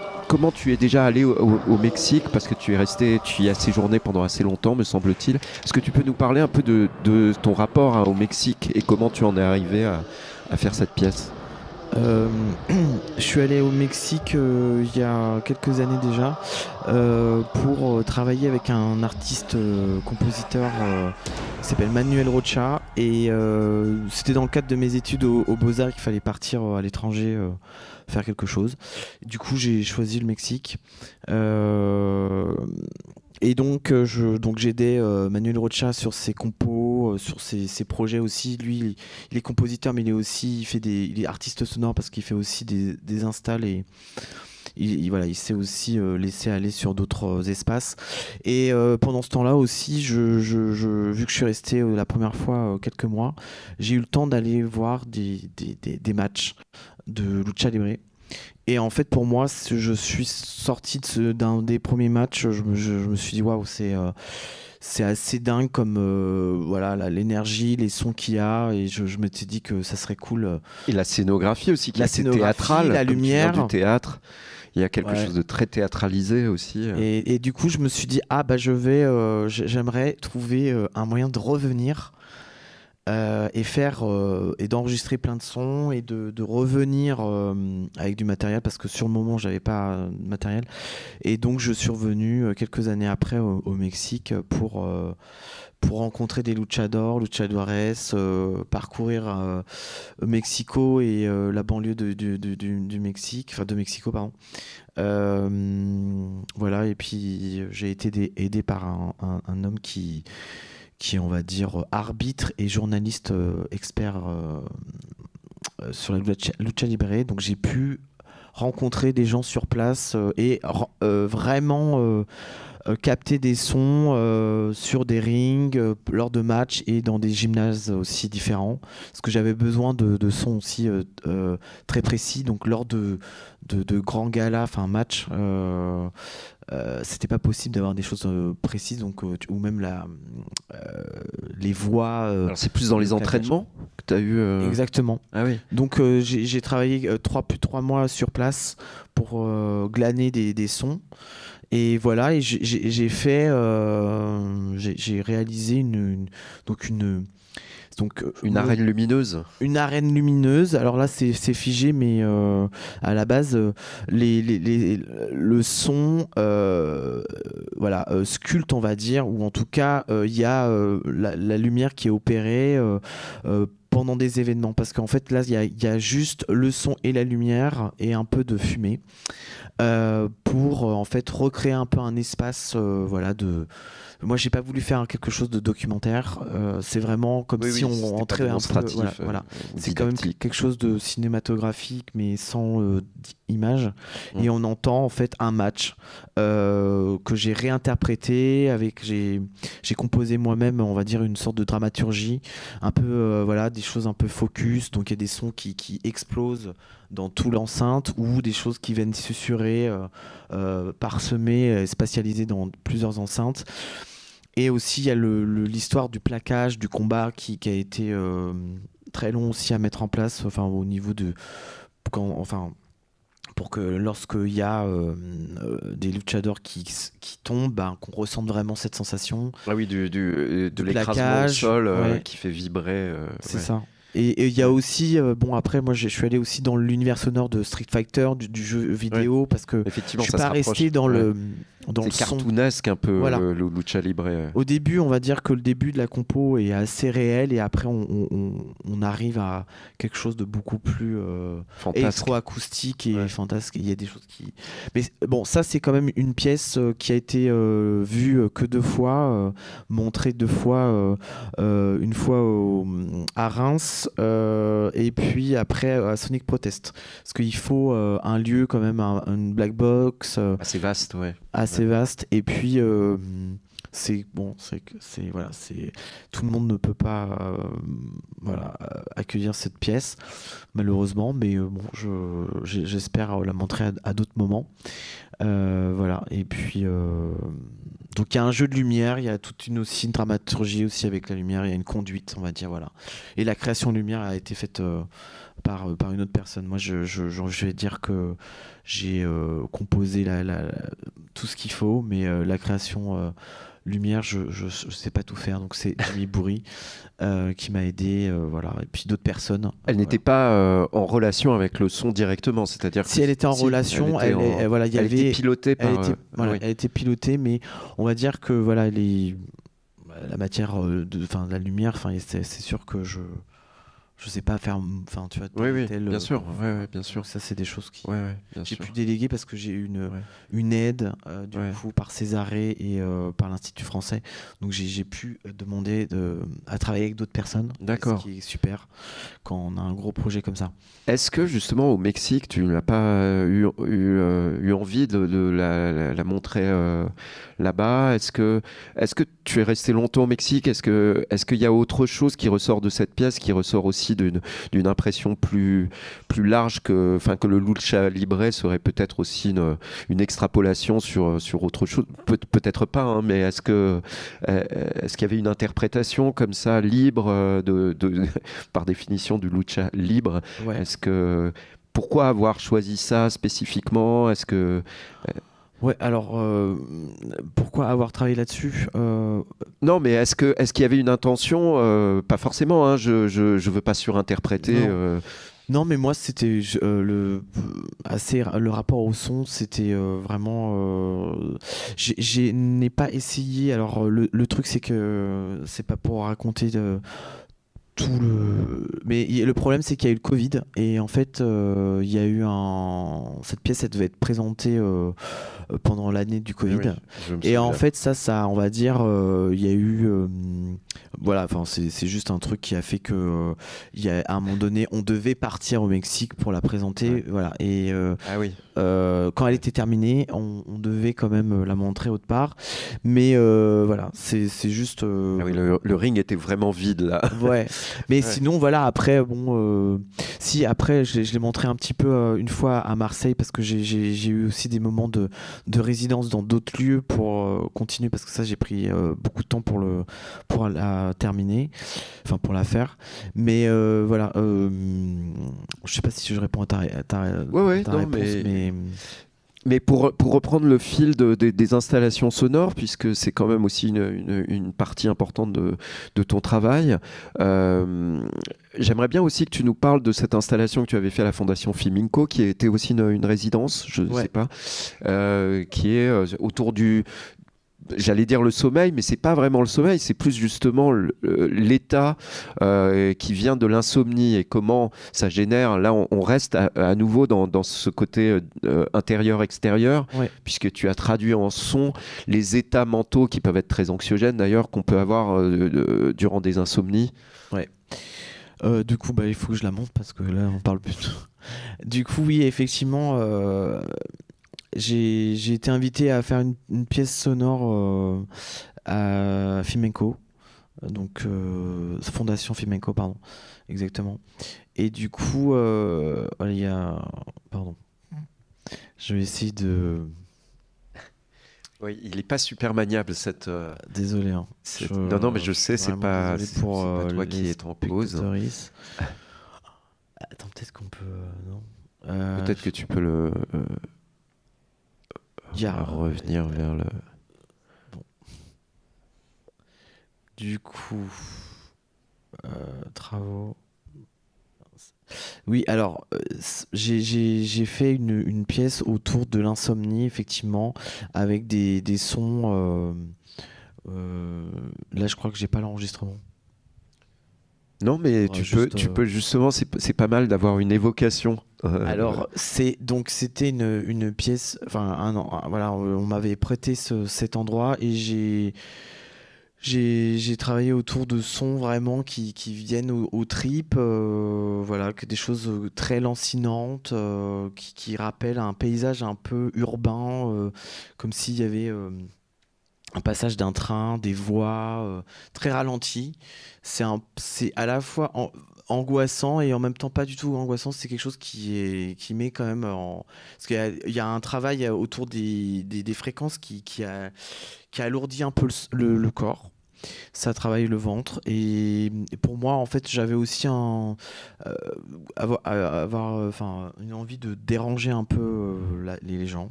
tu es déjà allé au Mexique, parce que tu y as séjourné pendant assez longtemps, me semble-t-il. Est-ce que tu peux nous parler un peu de ton rapport au Mexique et comment tu en es arrivé à faire cette pièce? Je suis allé au Mexique il y a quelques années déjà pour travailler avec un artiste compositeur qui s'appelle Manuel Rocha et c'était dans le cadre de mes études au Beaux-Arts qu'il fallait partir à l'étranger faire quelque chose. Du coup j'ai choisi le Mexique. Et donc, j'aidais Manuel Rocha sur ses compos, sur ses projets aussi. Lui, il est compositeur, mais il est artiste sonore parce qu'il fait aussi des installs et voilà, il s'est aussi laissé aller sur d'autres espaces. Et pendant ce temps-là aussi, vu que je suis resté la première fois quelques mois, j'ai eu le temps d'aller voir des matchs de Lucha Libre. Et en fait, pour moi, je suis sorti d'un des premiers matchs, je me suis dit, waouh, c'est assez dingue comme voilà, l'énergie, les sons qu'il y a. Et je m'étais dit que ça serait cool. Et la scénographie aussi, qui est théâtrale, la lumière. Du théâtre. Il y a quelque chose de très théâtralisé aussi. Et du coup, je me suis dit, j'aimerais trouver un moyen de revenir. Et d'enregistrer plein de sons et de revenir avec du matériel parce que sur le moment j'avais pas de matériel et donc je suis revenu quelques années après au Mexique pour rencontrer des luchadores, parcourir Mexico et la banlieue du Mexique, enfin de Mexico pardon. Voilà, et puis j'ai été aidé par un homme qui est, on va dire, arbitre et journaliste expert sur la Lucha Libre. Donc j'ai pu rencontrer des gens sur place et vraiment capter des sons sur des rings, lors de matchs et dans des gymnases aussi différents. Parce que j'avais besoin de sons aussi très précis. Donc lors de grands galas, enfin matchs, c'était pas possible d'avoir des choses précises, donc, ou même les voix. Alors c'est plus dans les entraînements que tu as eu. Exactement. Ah oui. Donc j'ai travaillé plus de 3 mois sur place pour glaner des sons. Et voilà, et j'ai réalisé une arène lumineuse. Une arène lumineuse. Alors là, c'est figé, mais à la base, le son, voilà, sculpte, on va dire, ou en tout cas, il y a la lumière qui est opérée pendant des événements. Parce qu'en fait, là, il y a juste le son et la lumière et un peu de fumée pour en fait recréer un peu un espace, voilà, de. Moi, j'ai pas voulu faire quelque chose de documentaire. C'est vraiment comme si on entrait un peu. Voilà. C'est quand même quelque chose de cinématographique, mais sans image. Et on entend en fait un match que j'ai réinterprété j'ai composé moi-même, on va dire, une sorte de dramaturgie, un peu voilà, des choses un peu focus. Donc il y a des sons qui explosent dans tout l'enceinte ou des choses qui viennent susurrer, parsemées, spatialisées dans plusieurs enceintes. Et aussi, il y a l'histoire du plaquage, du combat qui a été très long aussi à mettre en place, enfin, au niveau de. Pour que lorsqu'il y a des luchadors qui tombent, qu'on ressente vraiment cette sensation. Ah oui, de l'écrasement au sol qui fait vibrer. C'est ça. Et il y a aussi, bon après moi je suis allé aussi dans l'univers sonore de Street Fighter, du jeu vidéo, parce que je suis pas resté dans le c'est cartoonesque un peu, voilà. Le Lucha Libre. Au début, on va dire que le début de la compo est assez réel et après on arrive à quelque chose de beaucoup plus électro-acoustique et fantasque. Il y a des choses qui... Mais bon, ça c'est quand même une pièce qui a été vue que 2 fois, montrée 2 fois, une fois à Reims et puis après à Sonic Protest. Parce qu'il faut un lieu quand même, une black box. Assez vaste, ouais. Assez vaste, et puis voilà, tout le monde ne peut pas accueillir cette pièce malheureusement, mais bon, j'espère la montrer à d'autres moments, voilà. Et puis donc il y a un jeu de lumière, il y a toute une dramaturgie aussi avec la lumière, il y a une conduite, on va dire, voilà. Et la création de lumière a été faite par une autre personne. Moi, je vais dire que j'ai composé tout ce qu'il faut, mais la création lumière, je sais pas tout faire. Donc c'est Jimmy Bourri qui m'a aidé, voilà. Et puis d'autres personnes. Elle n'était pas en relation avec le son directement, c'est-à-dire si elle était en relation, voilà, il y elle avait, était pilotée par. voilà, Oui. elle était pilotée, mais on va dire que voilà, la matière, enfin la lumière, enfin c'est sûr que je sais pas faire, enfin tu vois, Oui, tel, bien sûr, bien sûr. ça c'est des choses qui Bien j'ai sûr. pu déléguer parce que j'ai eu Ouais. une aide du Ouais. coup par Césarée et par l'Institut français, donc j'ai pu demander à travailler avec d'autres personnes. D'accord. Ce qui est super quand on a un gros projet comme ça. Est-ce que justement au Mexique, tu n'as pas eu envie de la montrer là-bas? Est-ce que tu es resté longtemps au Mexique? Est-ce qu'il y a autre chose qui ressort de cette pièce, qui ressort aussi d'une impression plus large que le lucha libre serait peut-être aussi une extrapolation sur autre chose? Peut-être pas, hein, mais est-ce qu'il y avait une interprétation comme ça libre par définition du lucha libre? Ouais. Pourquoi avoir choisi ça spécifiquement? Ouais, alors pourquoi avoir travaillé là-dessus? Non, mais est-ce qu'il y avait une intention? Pas forcément, hein, je veux pas surinterpréter. Non, mais moi c'était le rapport au son, c'était vraiment. Je n'ai pas essayé. Alors le truc c'est que c'est pas pour raconter mais le problème c'est qu'il y a eu le Covid et en fait il y a eu cette pièce, elle devait être présentée pendant l'année du Covid. Oui, je me Et en souviens. fait ça on va dire il y a eu voilà, enfin c'est juste un truc qui a fait que à un moment donné on devait partir au Mexique pour la présenter. Ouais. Voilà, et Ah oui. quand elle était terminée on devait quand même la montrer autre part, mais voilà, c'est juste Ah oui, le ring était vraiment vide là. ouais. Mais Ouais. sinon voilà, après bon si après je l'ai montré un petit peu une fois à Marseille parce que j'ai eu aussi des moments de résidence dans d'autres lieux pour continuer, parce que ça j'ai pris beaucoup de temps pour la terminer, enfin pour la faire, mais voilà, je sais pas si je réponds à ta Ouais, ta non, réponse, mais Mais pour reprendre le fil des installations sonores, puisque c'est quand même aussi une partie importante de ton travail, j'aimerais bien aussi que tu nous parles de cette installation que tu avais fait à la Fondation Fiminco, qui était aussi une résidence, je ne Ouais. sais pas, qui est autour j'allais dire le sommeil, mais c'est pas vraiment le sommeil, c'est plus justement l'état qui vient de l'insomnie et comment ça génère. Là, on reste à nouveau dans ce côté intérieur-extérieur, Ouais. puisque tu as traduit en son les états mentaux qui peuvent être très anxiogènes d'ailleurs, qu'on peut avoir durant des insomnies. Du coup, bah, il faut que je la monte parce que là, on parle plus. Du coup, oui, effectivement, j'ai été invité à faire une pièce sonore à Fimenco, donc Fondation Fimenco, pardon, exactement. Et du coup, il y a, pardon, je vais essayer de. Oui, il n'est pas super maniable Désolé. Hein. Non, mais je sais, c'est vraiment pas, désolé c'est pour pas toi les qui es en pause. spectatrices. Attends, peut-être qu'on peut. Non. Peut-être que tu peux Il y a- revenir vers le. Du coup, travaux. Oui, alors j'ai fait une pièce autour de l'insomnie, effectivement, avec des sons. Là, je crois que j'ai pas l'enregistrement. Non, mais Faudra juste, tu peux justement, c'est pas mal d'avoir une évocation. Alors, c'était une pièce, enfin, voilà, on m'avait prêté cet endroit et j'ai travaillé autour de sons vraiment qui viennent aux tripes, voilà, que des choses très lancinantes, qui rappellent un paysage un peu urbain, comme s'il y avait un passage d'un train, des voix très ralenties. C'est à la fois angoissant et en même temps pas du tout angoissant. C'est quelque chose qui met quand même en. Parce qu'il y a un travail autour des fréquences qui alourdit un peu le corps. ça travaille le ventre. Et pour moi, en fait, j'avais aussi une envie de déranger un peu les gens.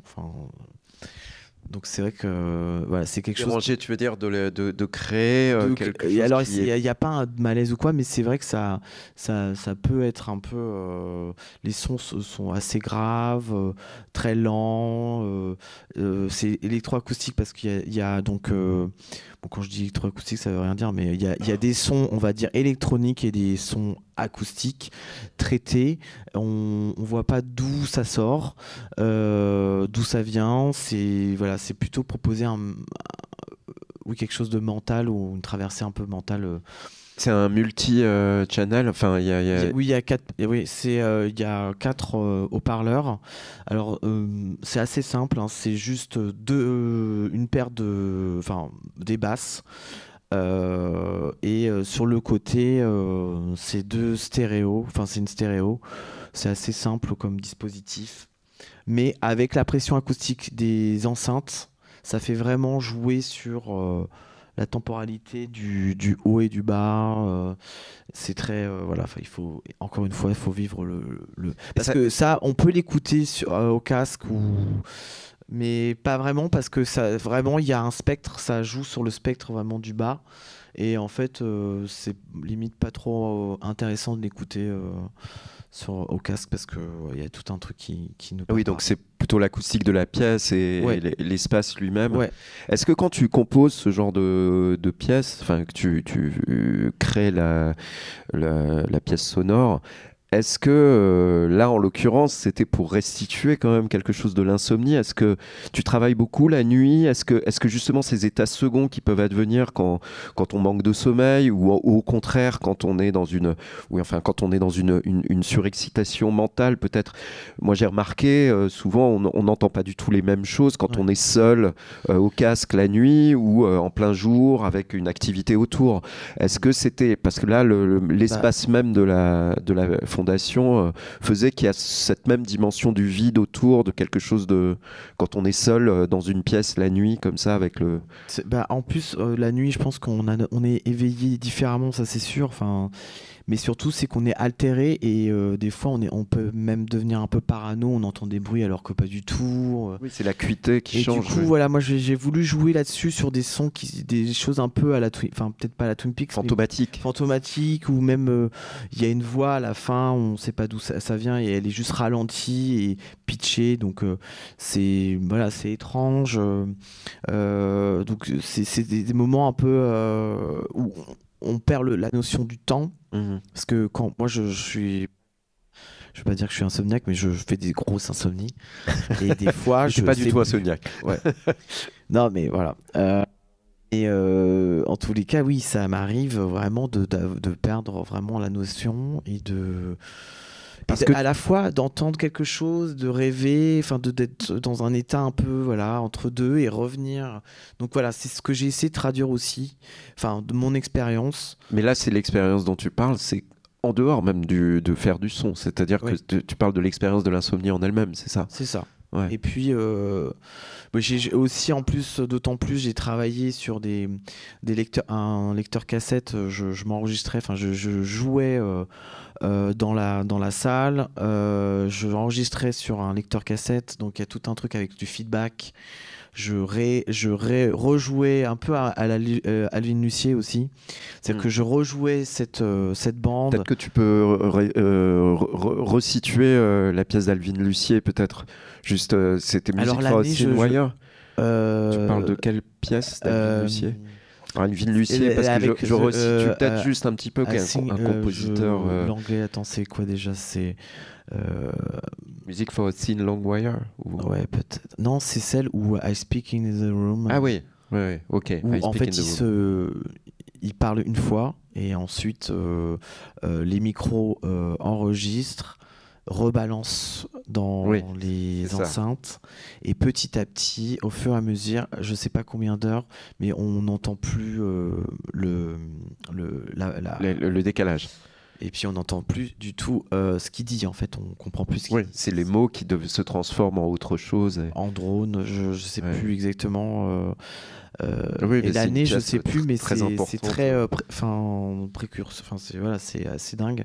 Donc c'est vrai que voilà, c'est quelque chose. Déranger, tu veux dire de créer quelque chose alors qui il n'y a pas un malaise ou quoi, mais c'est vrai que ça peut être un peu. Les sons sont assez graves, très lents. C'est électroacoustique parce qu'il y a donc. Bon, quand je dis électroacoustique, ça veut rien dire, mais il y a des sons, on va dire électroniques et des sons acoustiques traités. On voit pas d'où ça sort, d'où ça vient. C'est plutôt proposer quelque chose de mental ou une traversée un peu mentale. C'est un multi-channel. Enfin, Oui, il y a quatre haut-parleurs. Alors, c'est assez simple. Hein, c'est juste une paire des basses. Et sur le côté, c'est deux stéréos. Enfin, c'est une stéréo. C'est assez simple comme dispositif. Mais avec la pression acoustique des enceintes, ça fait vraiment jouer sur la temporalité du haut et du bas. C'est très voilà. Encore une fois, il faut vivre parce que ça, on peut l'écouter au casque mais pas vraiment parce que ça vraiment il y a un spectre, ça joue sur le spectre vraiment du bas. Et en fait, c'est limite pas trop intéressant de l'écouter au casque parce que il y a tout un truc qui nous parle. Oui, donc c'est plutôt l'acoustique de la pièce et l'espace lui-même. Ouais. Est-ce que quand tu composes ce genre de pièce, enfin que tu crées la pièce sonore, est-ce que là, en l'occurrence, c'était pour restituer quand même quelque chose de l'insomnie? Est-ce que tu travailles beaucoup la nuit? Est-ce que justement ces états seconds qui peuvent advenir quand on manque de sommeil ou au contraire quand on est dans une surexcitation mentale peut-être? Moi, j'ai remarqué souvent on n'entend pas du tout les mêmes choses quand on est seul au casque la nuit ou en plein jour avec une activité autour. Est-ce que c'était parce que là l'espace même de la fondation faisait qu'il y a cette même dimension du vide autour de quelque chose de quand on est seul dans une pièce la nuit comme ça avec le. En plus la nuit, je pense qu'on est éveillé différemment, ça c'est sûr. Enfin, mais surtout c'est qu'on est altéré et des fois on peut même devenir un peu parano. On entend des bruits alors que pas du tout. Oui, c'est l'acuité qui change. Du coup, voilà, moi j'ai voulu jouer là-dessus sur des sons des choses un peu à la peut-être pas à la Twin Peaks, fantomatique ou même il y a une voix à la fin, on sait pas d'où ça vient et elle est juste ralentie et pitchée, donc c'est étrange. Donc c'est des moments un peu où on perd la notion du temps. Parce que quand moi je vais pas dire que je suis insomniaque, mais je fais des grosses insomnies et des fois je suis pas du tout insomniaque. Ouais. Non mais voilà. En tous les cas, oui, ça m'arrive vraiment de perdre vraiment la notion et à la fois d'entendre quelque chose, de rêver, d'être dans un état un peu entre deux et revenir. Donc voilà, c'est ce que j'ai essayé de traduire aussi, de mon expérience. Mais là, c'est l'expérience dont tu parles, c'est en dehors même de faire du son, c'est-à-dire que tu parles de l'expérience de l'insomnie en elle-même, c'est ça? C'est ça. Ouais. Et puis j'ai aussi d'autant plus j'ai travaillé sur un lecteur cassette. Je m'enregistrais, je jouais dans la salle, je enregistrais sur un lecteur cassette, donc il y a tout un truc avec du feedback. Je rejouais un peu à Alvin Lucier aussi, c'est-à-dire que je rejouais cette bande. Peut-être que tu peux resituer la pièce d'Alvin Lucier, peut-être juste c'était Music for a Thin Wire. Tu parles de quelle pièce d'Alvin Lucier? Alvin Lucier, parce que je resitue peut-être juste un petit peu un compositeur. L'anglais, attends, c'est quoi déjà? C'est Music for a Thin Long Wire Ouais, peut-être. Non, c'est celle où I Speak in the Room. Ah oui, ok. Où en fait, il parle une fois et ensuite les micros enregistrent, rebalancent dans les enceintes et petit à petit, au fur et à mesure, je sais pas combien d'heures, mais on n'entend plus le décalage. Et puis on n'entend plus du tout ce qu'il dit. En fait, on comprend plus ce qu'il Oui, dit. c'est les mots qui se transforment en autre chose. En drone, je sais plus exactement. Oui, Et mais c'est une l'année, je pièce sais plus, mais très c'est importante. très précurseur. Enfin, c'est assez dingue.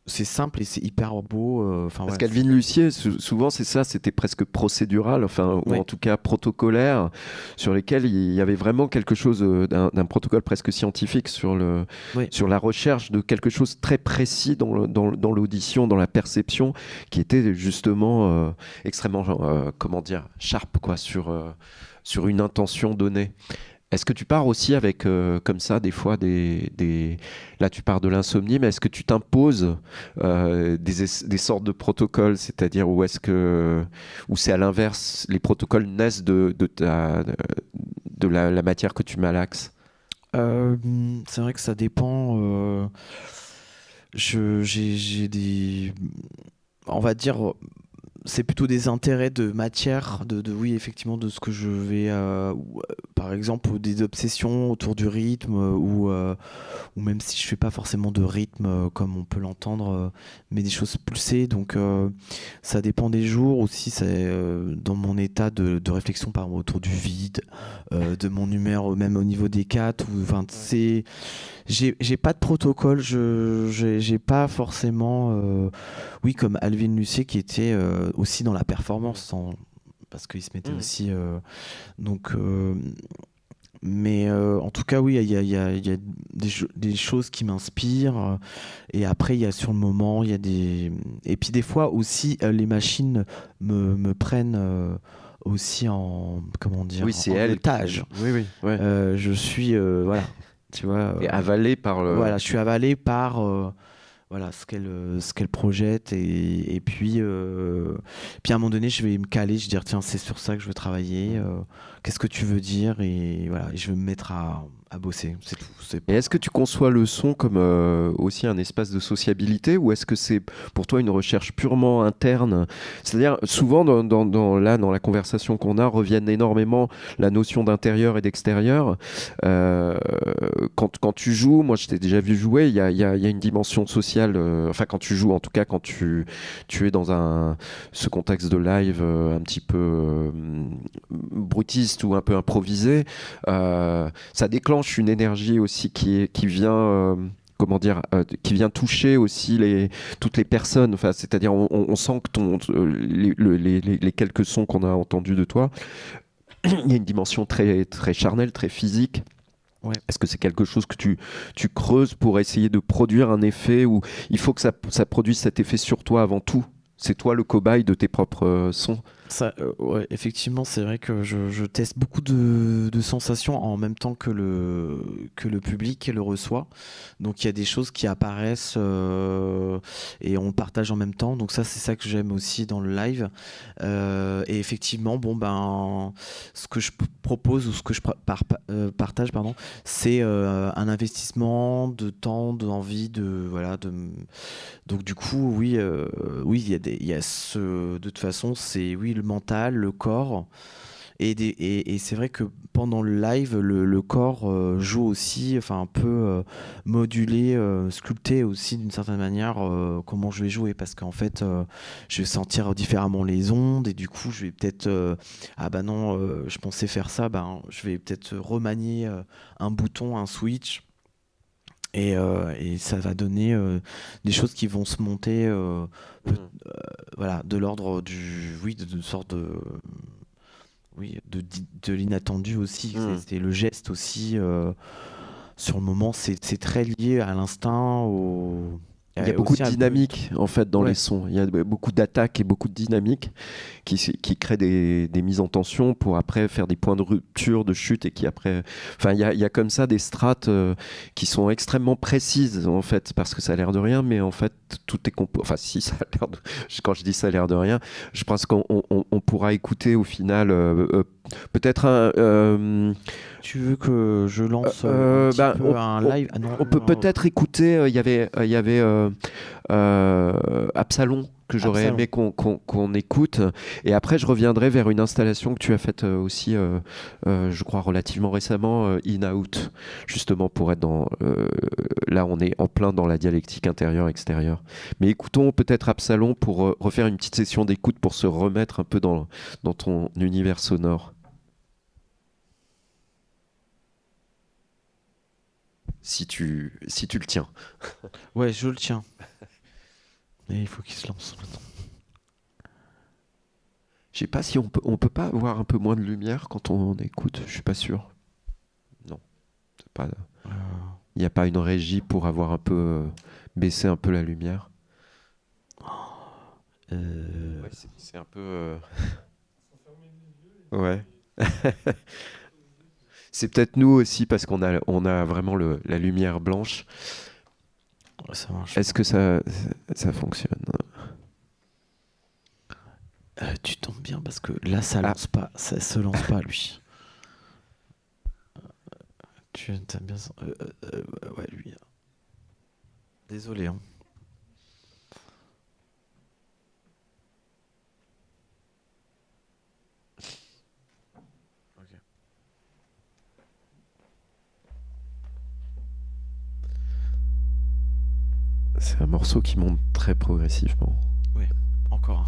C'est simple et c'est hyper beau. Enfin, Parce voilà. qu'Alvin Lucier, souvent c'est ça, c'était presque procédural, enfin, ou Ouais. en tout cas protocolaire, sur lesquels il y avait vraiment quelque chose d'un protocole presque scientifique Ouais. sur la recherche de quelque chose très précis dans l'audition, dans la perception, qui était justement extrêmement, comment dire, sharp, quoi, sur une intention donnée. Est-ce que tu pars aussi avec, comme ça, des fois, là tu pars de l'insomnie, mais est-ce que tu t'imposes des sortes de protocoles, c'est-à-dire où c'est à l'inverse, les protocoles naissent de la matière que tu malaxes? C'est vrai que ça dépend. J'ai des. On va dire. C'est plutôt des intérêts de matière, oui, effectivement, de ce que je vais, par exemple, des obsessions autour du rythme, ou même si je fais pas forcément de rythme comme on peut l'entendre, mais des choses pulsées. Donc, ça dépend des jours aussi. C'est dans mon état de réflexion, par exemple, autour du vide, de mon humeur, même au niveau des quatre. Enfin, j'ai pas de protocole. J'ai pas forcément. Oui, comme Alvin Lucier qui était aussi dans la performance, parce qu'il se mettait aussi. Donc, mais en tout cas, oui, il y a des choses qui m'inspirent. Et après, il y a sur le moment, il y a des. Et puis des fois aussi, les machines me prennent aussi en. Comment dire? Oui, c'est en elle. otage. Oui, oui, ouais. Je suis. Voilà. Tu vois. Et avalé par le. Voilà, je suis avalé par. Voilà ce qu'elle projette et puis à un moment donné je vais me caler, je vais dire tiens c'est sur ça que je veux travailler, qu'est-ce que tu veux dire et voilà et je vais me mettre à bosser, c'est tout. Et est-ce que tu conçois le son comme aussi un espace de sociabilité ou est-ce que c'est pour toi une recherche purement interne? C'est-à-dire souvent dans la conversation qu'on a reviennent énormément la notion d'intérieur et d'extérieur. Quand tu joues, moi je t'ai déjà vu jouer, il y a une dimension sociale, enfin quand tu joues en tout cas quand tu es dans ce contexte de live un petit peu brutiste ou un peu improvisé, ça déclenche une énergie aussi qui vient comment dire, qui vient toucher aussi toutes les personnes. Enfin, c'est-à-dire, on sent que les quelques sons qu'on a entendus de toi, il y a une dimension très, très charnelle, très physique. Ouais. Est-ce que c'est quelque chose que tu creuses pour essayer de produire un effet où il faut que ça produise cet effet sur toi avant tout? C'est toi le cobaye de tes propres sons? Ça, ouais, effectivement, c'est vrai que je teste beaucoup de sensations en même temps que le public le reçoit. Donc il y a des choses qui apparaissent et on partage en même temps. Donc ça, c'est ça que j'aime aussi dans le live. Et effectivement, bon ben, ce que je propose ou ce que je partage, pardon, c'est un investissement de temps, d'envie, donc du coup, oui, oui, il y a de toute façon, c'est oui le mental, le corps, et c'est vrai que pendant le live, le corps joue aussi, enfin un peu modulé, sculpté aussi d'une certaine manière comment je vais jouer, parce qu'en fait, je vais sentir différemment les ondes, et du coup, je vais peut-être ah bah non, je pensais faire ça, ben je vais peut-être remanier un bouton, un switch. Et ça va donner des choses qui vont se monter voilà, de l'ordre oui, de sorte de oui, de l'inattendu aussi. C'est le geste aussi. Sur le moment, c'est très lié à l'instinct. Il y a beaucoup de aussi dynamique en fait dans Ouais. les sons. Il y a beaucoup d'attaques et beaucoup de dynamique qui créent des mises en tension pour après faire des points de rupture, de chute et qui après. Enfin, il y a comme ça des strates qui sont extrêmement précises en fait parce que ça a l'air de rien, mais en fait tout est Enfin, si ça a l'air de. Quand je dis ça a l'air de rien, je pense qu'on pourra écouter au final peut-être un. Tu veux que je lance un un live? Ah non, on peut non. peut-être écouter. Il y avait Absalon, que j'aurais Absalon. aimé qu'on écoute. Et après, je reviendrai vers une installation que tu as faite aussi, je crois, relativement récemment, In Out, justement pour être dans... là, on est en plein dans la dialectique intérieure-extérieure. Mais écoutons peut-être Absalon pour refaire une petite session d'écoute pour se remettre un peu dans ton univers sonore. Si tu le tiens. Ouais, je le tiens. Et il faut qu'il se lance maintenant. Je sais pas si on peut pas avoir un peu moins de lumière quand on écoute, je suis pas sûr. Non, c'est pas. Il n'y a pas une régie pour avoir un peu baissé un peu la lumière. Ouais, c'est un peu. Ouais. C'est peut-être nous aussi parce on a vraiment la lumière blanche. Ça marche. Est-ce que ça fonctionne? Tu tombes bien parce que là, ça Ah. lance pas. Ça se lance pas, lui. Tu aimes bien ça. Ouais, lui. Désolé. Hein. Ok. C'est un morceau qui monte très progressivement. Ouais, encore un.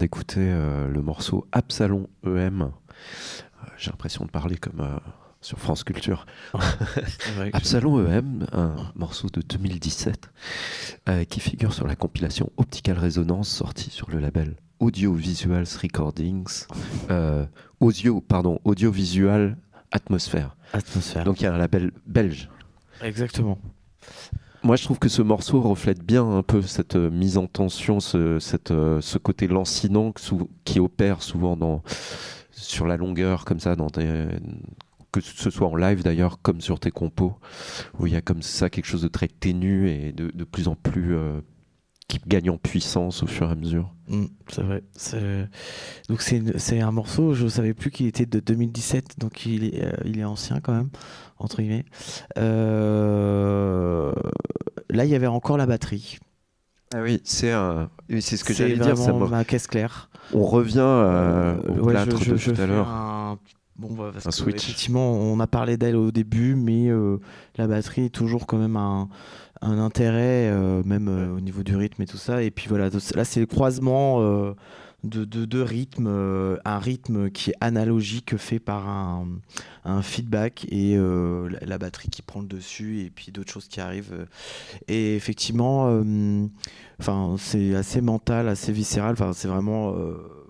d'écouter le morceau Absalon EM. J'ai l'impression de parler comme sur France Culture. Absalon EM, un morceau de 2017 qui figure sur la compilation Optical Resonance sortie sur le label Audiovisuals Recordings. Audiovisual Atmosphère. Donc il y a un label belge. Exactement. Moi, je trouve que ce morceau reflète bien un peu cette mise en tension, ce côté lancinant qui opère souvent sur la longueur, comme ça, que ce soit en live d'ailleurs, comme sur tes compos, où il y a comme ça quelque chose de très ténu et de plus en plus qui gagne en puissance au fur et à mesure. C'est vrai. Donc c'est un morceau, je ne savais plus qu'il était de 2017, donc il est ancien quand même, entre guillemets. Là, il y avait encore la batterie. Ah oui, c'est ce que j'allais dire. C'est ma caisse claire. On revient au plâtre de tout à l'heure. Un switch. Effectivement, on a parlé d'elle au début, mais la batterie est toujours quand même un intérêt, même au niveau du rythme et tout ça. Et puis voilà, là c'est le croisement de rythmes, un rythme qui est analogique fait par un feedback et la batterie qui prend le dessus et puis d'autres choses qui arrivent. Et effectivement, c'est assez mental, assez viscéral. C'est vraiment,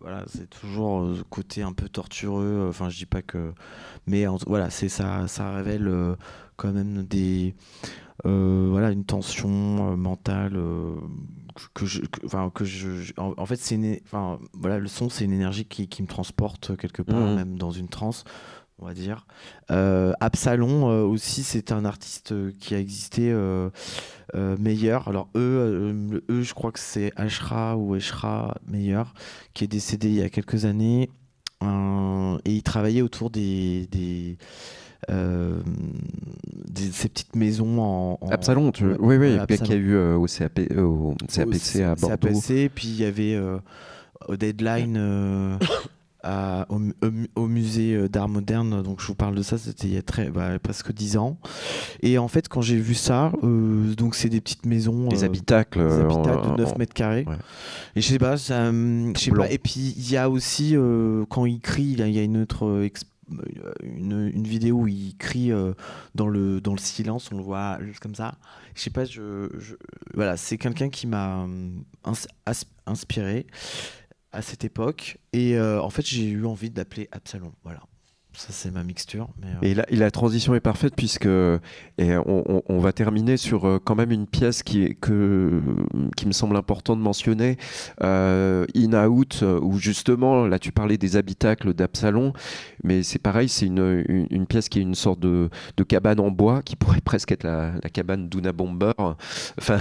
voilà, c'est toujours côté un peu tortureux. Je dis pas que, mais voilà, ça révèle quand même une tension mentale en fait le son c'est une énergie qui me transporte quelque part, même dans une transe, on va dire. Absalon aussi, c'est un artiste qui a existé, Meilleur. Alors je crois que c'est Ashra ou Eshra Meilleur, qui est décédé il y a quelques années, et il travaillait autour ces petites maisons en Absalon, oui, qu'il y a eu au CAPC à Bordeaux. CAPC, puis il y avait au Deadline au musée d'art moderne, donc je vous parle de ça, c'était il y a presque 10 ans. Et en fait, quand j'ai vu ça, donc c'est des petites maisons, des habitacles de 9 mètres carrés. Ouais. Et je sais pas, et puis il y a aussi, quand il crie, il y a une autre une vidéo où il crie dans le silence, on le voit juste comme ça. Je sais pas, voilà, c'est quelqu'un qui m'a inspiré à cette époque, et en fait j'ai eu envie de l'appeler Absalon. Voilà. Ça, c'est ma mixture. Et la transition est parfaite puisque on va terminer sur quand même une pièce qui me semble important de mentionner, In Out, où justement, là tu parlais des habitacles d'Absalon, mais c'est pareil, c'est une pièce qui est une sorte de cabane en bois, qui pourrait presque être la cabane d'Una Bomber. Enfin,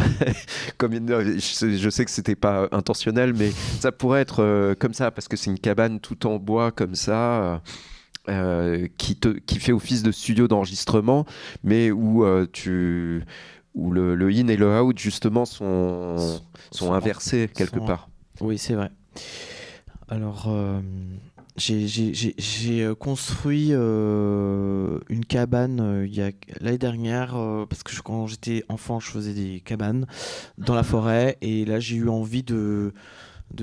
je sais que c'était pas intentionnel, mais ça pourrait être comme ça, parce que c'est une cabane tout en bois comme ça. Qui fait office de studio d'enregistrement, mais où le in et le out justement sont inversés quelque part. Oui, c'est vrai. Alors j'ai construit une cabane l'année dernière, parce que quand j'étais enfant je faisais des cabanes dans la forêt, et là j'ai eu envie de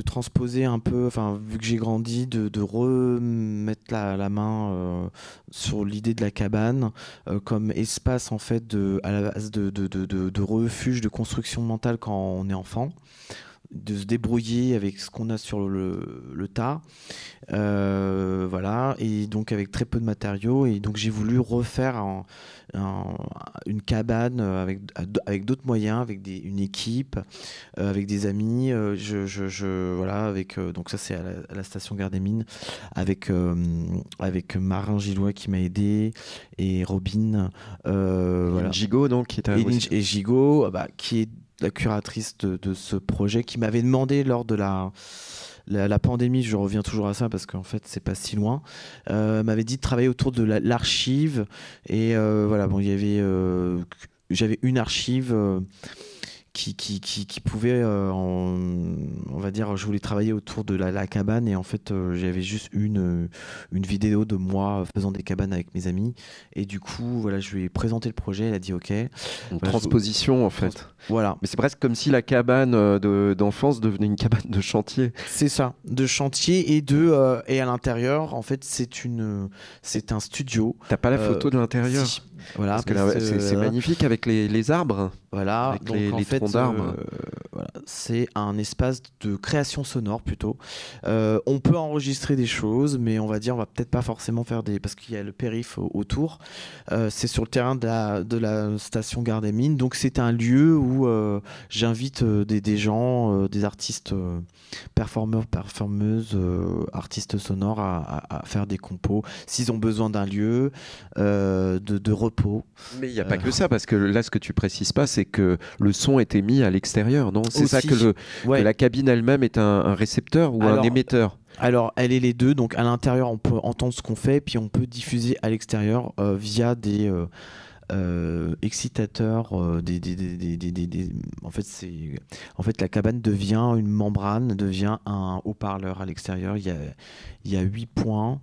transposer un peu, vu que j'ai grandi, de remettre la main sur l'idée de la cabane comme espace en fait à la base de refuge, de construction mentale quand on est enfant, de se débrouiller avec ce qu'on a sur le tas, voilà, et donc avec très peu de matériaux, et donc j'ai voulu refaire une cabane avec d'autres moyens, avec une équipe, avec des amis, voilà, avec donc ça c'est à la station Gare des Mines, avec Marin Gillois qui m'a aidé, et Robin, voilà. Gigot donc qui était et Gigot, qui est la curatrice de ce projet, qui m'avait demandé lors de la pandémie, je reviens toujours à ça parce qu'en fait c'est pas si loin, m'avait dit de travailler autour de l'archive, et voilà, bon, il y avait j'avais une archive qui pouvait, on va dire, je voulais travailler autour de la cabane et en fait j'avais juste une vidéo de moi faisant des cabanes avec mes amis et du coup voilà, je lui ai présenté le projet, elle a dit ok. Une Voilà, transposition en fait. Voilà, Mais c'est presque comme si la cabane d'enfance devenait une cabane de chantier. c'est ça, de chantier et à l'intérieur en fait c'est un studio. T'as pas la photo de l'intérieur? Si, voilà, Parce que parce là, c'est que, magnifique avec les arbres, voilà, avec donc en les fait, troncs d'arbres. voilà, c'est un espace de création sonore plutôt. On peut enregistrer des choses, mais on va dire, on va peut-être pas forcément faire parce qu'il y a le périph' autour. C'est sur le terrain de la station Gare des Mines, donc c'est un lieu où j'invite des gens, des artistes, performeurs, performeuses, artistes sonores à faire des compos s'ils ont besoin d'un lieu de repos. Mais il n'y a pas que ça, parce que là, ce que tu précises pas, c'est que le son était mis à l'extérieur, non? C'est ça Aussi. que Ouais. que la cabine elle-même est un récepteur ou un Alors, émetteur? Alors, elle est les deux. Donc, à l'intérieur, on peut entendre ce qu'on fait, puis on peut diffuser à l'extérieur via des excitateurs. En fait, la cabane devient une membrane, devient un haut-parleur à l'extérieur. Il y a 8 points,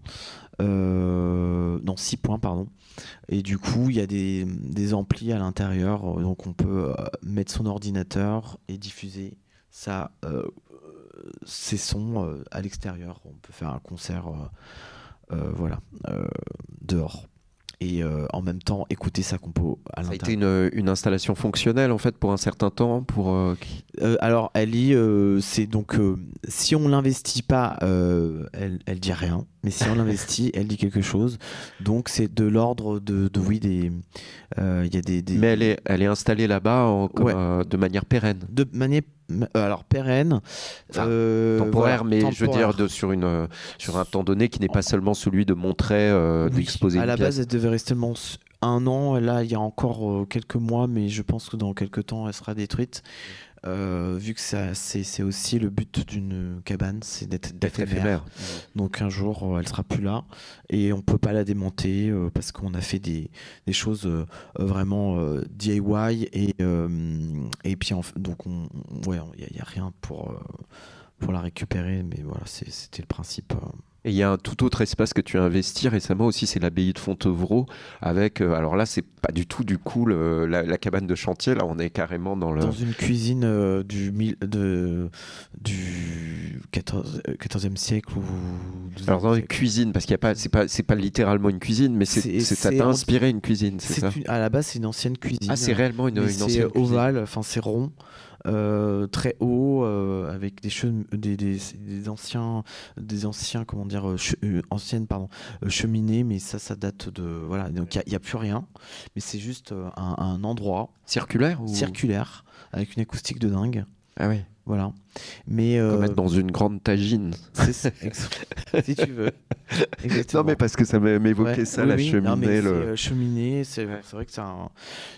non 6 points, pardon. Et du coup, il y a des amplis à l'intérieur. Donc, on peut mettre son ordinateur et diffuser ça. Ces sons à l'extérieur. On peut faire un concert voilà, dehors. Et en même temps, écouter sa compo à Ça a l'intérieur. été une installation fonctionnelle en fait pour un certain temps Alors, Ali, c'est donc si on l'investit pas, elle dit rien. Mais si on l'investit, elle dit quelque chose. Donc, c'est de l'ordre oui, il y a des Mais elle est installée là-bas Ouais. de manière pérenne. de manière alors pérenne, Enfin, temporaire, voilà, mais je veux dire temporaire. sur un temps donné qui n'est pas seulement celui de montrer, Oui, d'exposer à une la pièce. base, elle devait rester seulement un an. Là, il y a encore quelques mois, mais je pense que dans quelques temps, elle sera détruite. Vu que c'est aussi le but d'une cabane, c'est d'être éphémère. Donc un jour, elle sera plus là et on peut pas la démonter parce qu'on a fait des choses vraiment DIY et puis donc ouais, il y a rien pour la récupérer, mais voilà, c'était le principe. Et il y a un tout autre espace que tu as investi récemment aussi, c'est l'abbaye de Fontevraud, avec, alors là, c'est pas du tout du coup la cabane de chantier, là on est carrément dans le... Dans une cuisine du 14e siècle ou Alors dans 12e une siècle. cuisine, parce qu'il y a pas, c'est pas littéralement une cuisine, mais ça C'est t'a en- inspiré une cuisine, c'est ça? À la base, c'est une ancienne cuisine. Ah, c'est réellement Mais une c'est ancienne cuisine. ovale, enfin c'est rond, très haut, avec des anciens, comment dire, anciennes, pardon, cheminées, mais ça date de, voilà, donc il y a plus rien, mais c'est juste un endroit Circulaire ou... circulaire avec une acoustique de dingue, Ah oui, voilà. Mais on va mettre dans une grande tagine. si tu veux. Exactement. Non mais parce que ça m'évoquait Ouais, ça, oui, la oui. Non, mais cheminée. c'est, cheminée, c'est vrai que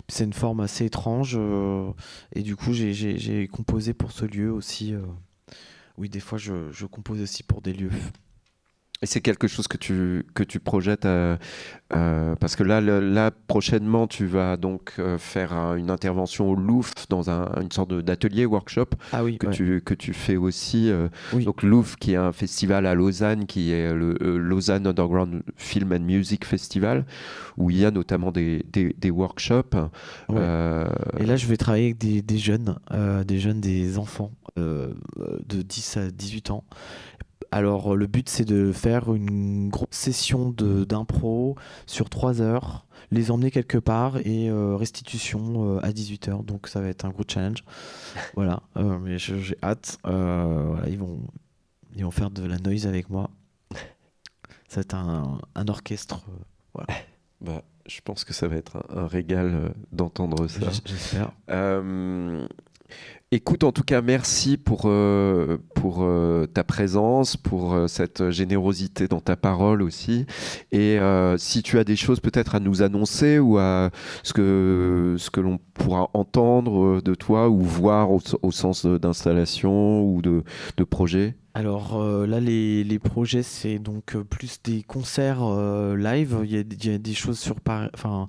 c'est une forme assez étrange. Et du coup, j'ai composé pour ce lieu aussi. Oui, des fois, je compose aussi pour des lieux. Et c'est quelque chose que tu projettes parce que là prochainement tu vas donc faire une intervention au Louvre dans une sorte d'atelier workshop Ah oui, que tu fais aussi. Oui. Donc Louvre qui est un festival à Lausanne qui est le Lausanne Underground Film and Music Festival où il y a notamment des workshops. Ouais. Et là, je vais travailler avec des jeunes, des enfants de 10 à 18 ans. Alors, le but, c'est de faire une grosse session d'impro sur 3 heures, les emmener quelque part et restitution à 18 heures. Donc, ça va être un gros challenge. Voilà, mais j'ai hâte. Voilà, ils vont faire de la noise avec moi. Ça va être un orchestre. Voilà. Bah, je pense que ça va être un régal d'entendre ça. J'espère. Écoute, en tout cas, merci pour ta présence, pour cette générosité dans ta parole aussi. Et si tu as des choses peut-être à nous annoncer ou à ce que l'on pourra entendre de toi ou voir au sens d'installation ou de projet. Alors là, les projets, c'est donc plus des concerts live. Il y a des choses sur Paris, enfin,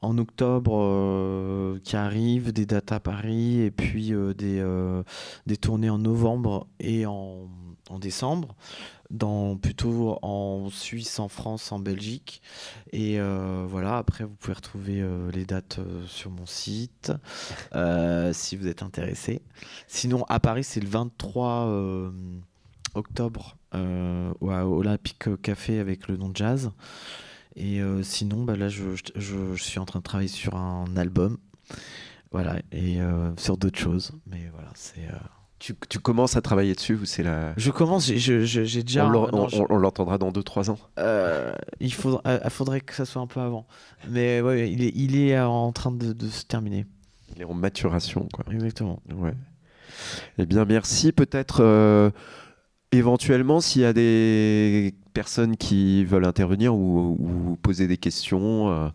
en octobre qui arrivent, des dates à Paris, et puis des tournées en novembre et en décembre, plutôt en Suisse, en France, en Belgique. Et voilà, après, vous pouvez retrouver les dates sur mon site si vous êtes intéressé. Sinon, à Paris, c'est le 23 octobre au Olympique Café avec le nom de Jazz. Et sinon, bah là, je suis en train de travailler sur un album. Voilà, et sur d'autres choses. Mais voilà, c'est. Tu commences à travailler dessus ou c'est la... Je commence, j'ai déjà. On l'entendra dans 2-3 ans. Faudrait que ça soit un peu avant. Mais ouais, il est en train de se terminer. Il est en maturation, quoi. Exactement. Ouais. Eh bien, merci. Peut-être éventuellement, s'il y a des personnes qui veulent intervenir ou poser des questions,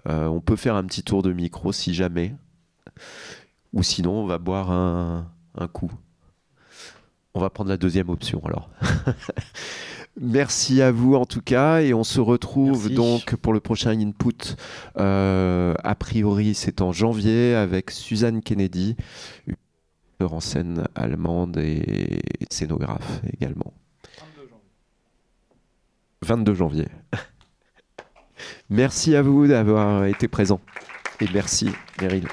on peut faire un petit tour de micro si jamais. Ou sinon, on va boire un coup. On va prendre la deuxième option alors. Merci à vous en tout cas et on se retrouve donc pour le prochain input. A priori, c'est en janvier avec Suzanne Kennedy, une metteur en scène allemande et scénographe également. 22 janvier. Merci à vous d'avoir été présent et merci Meryl.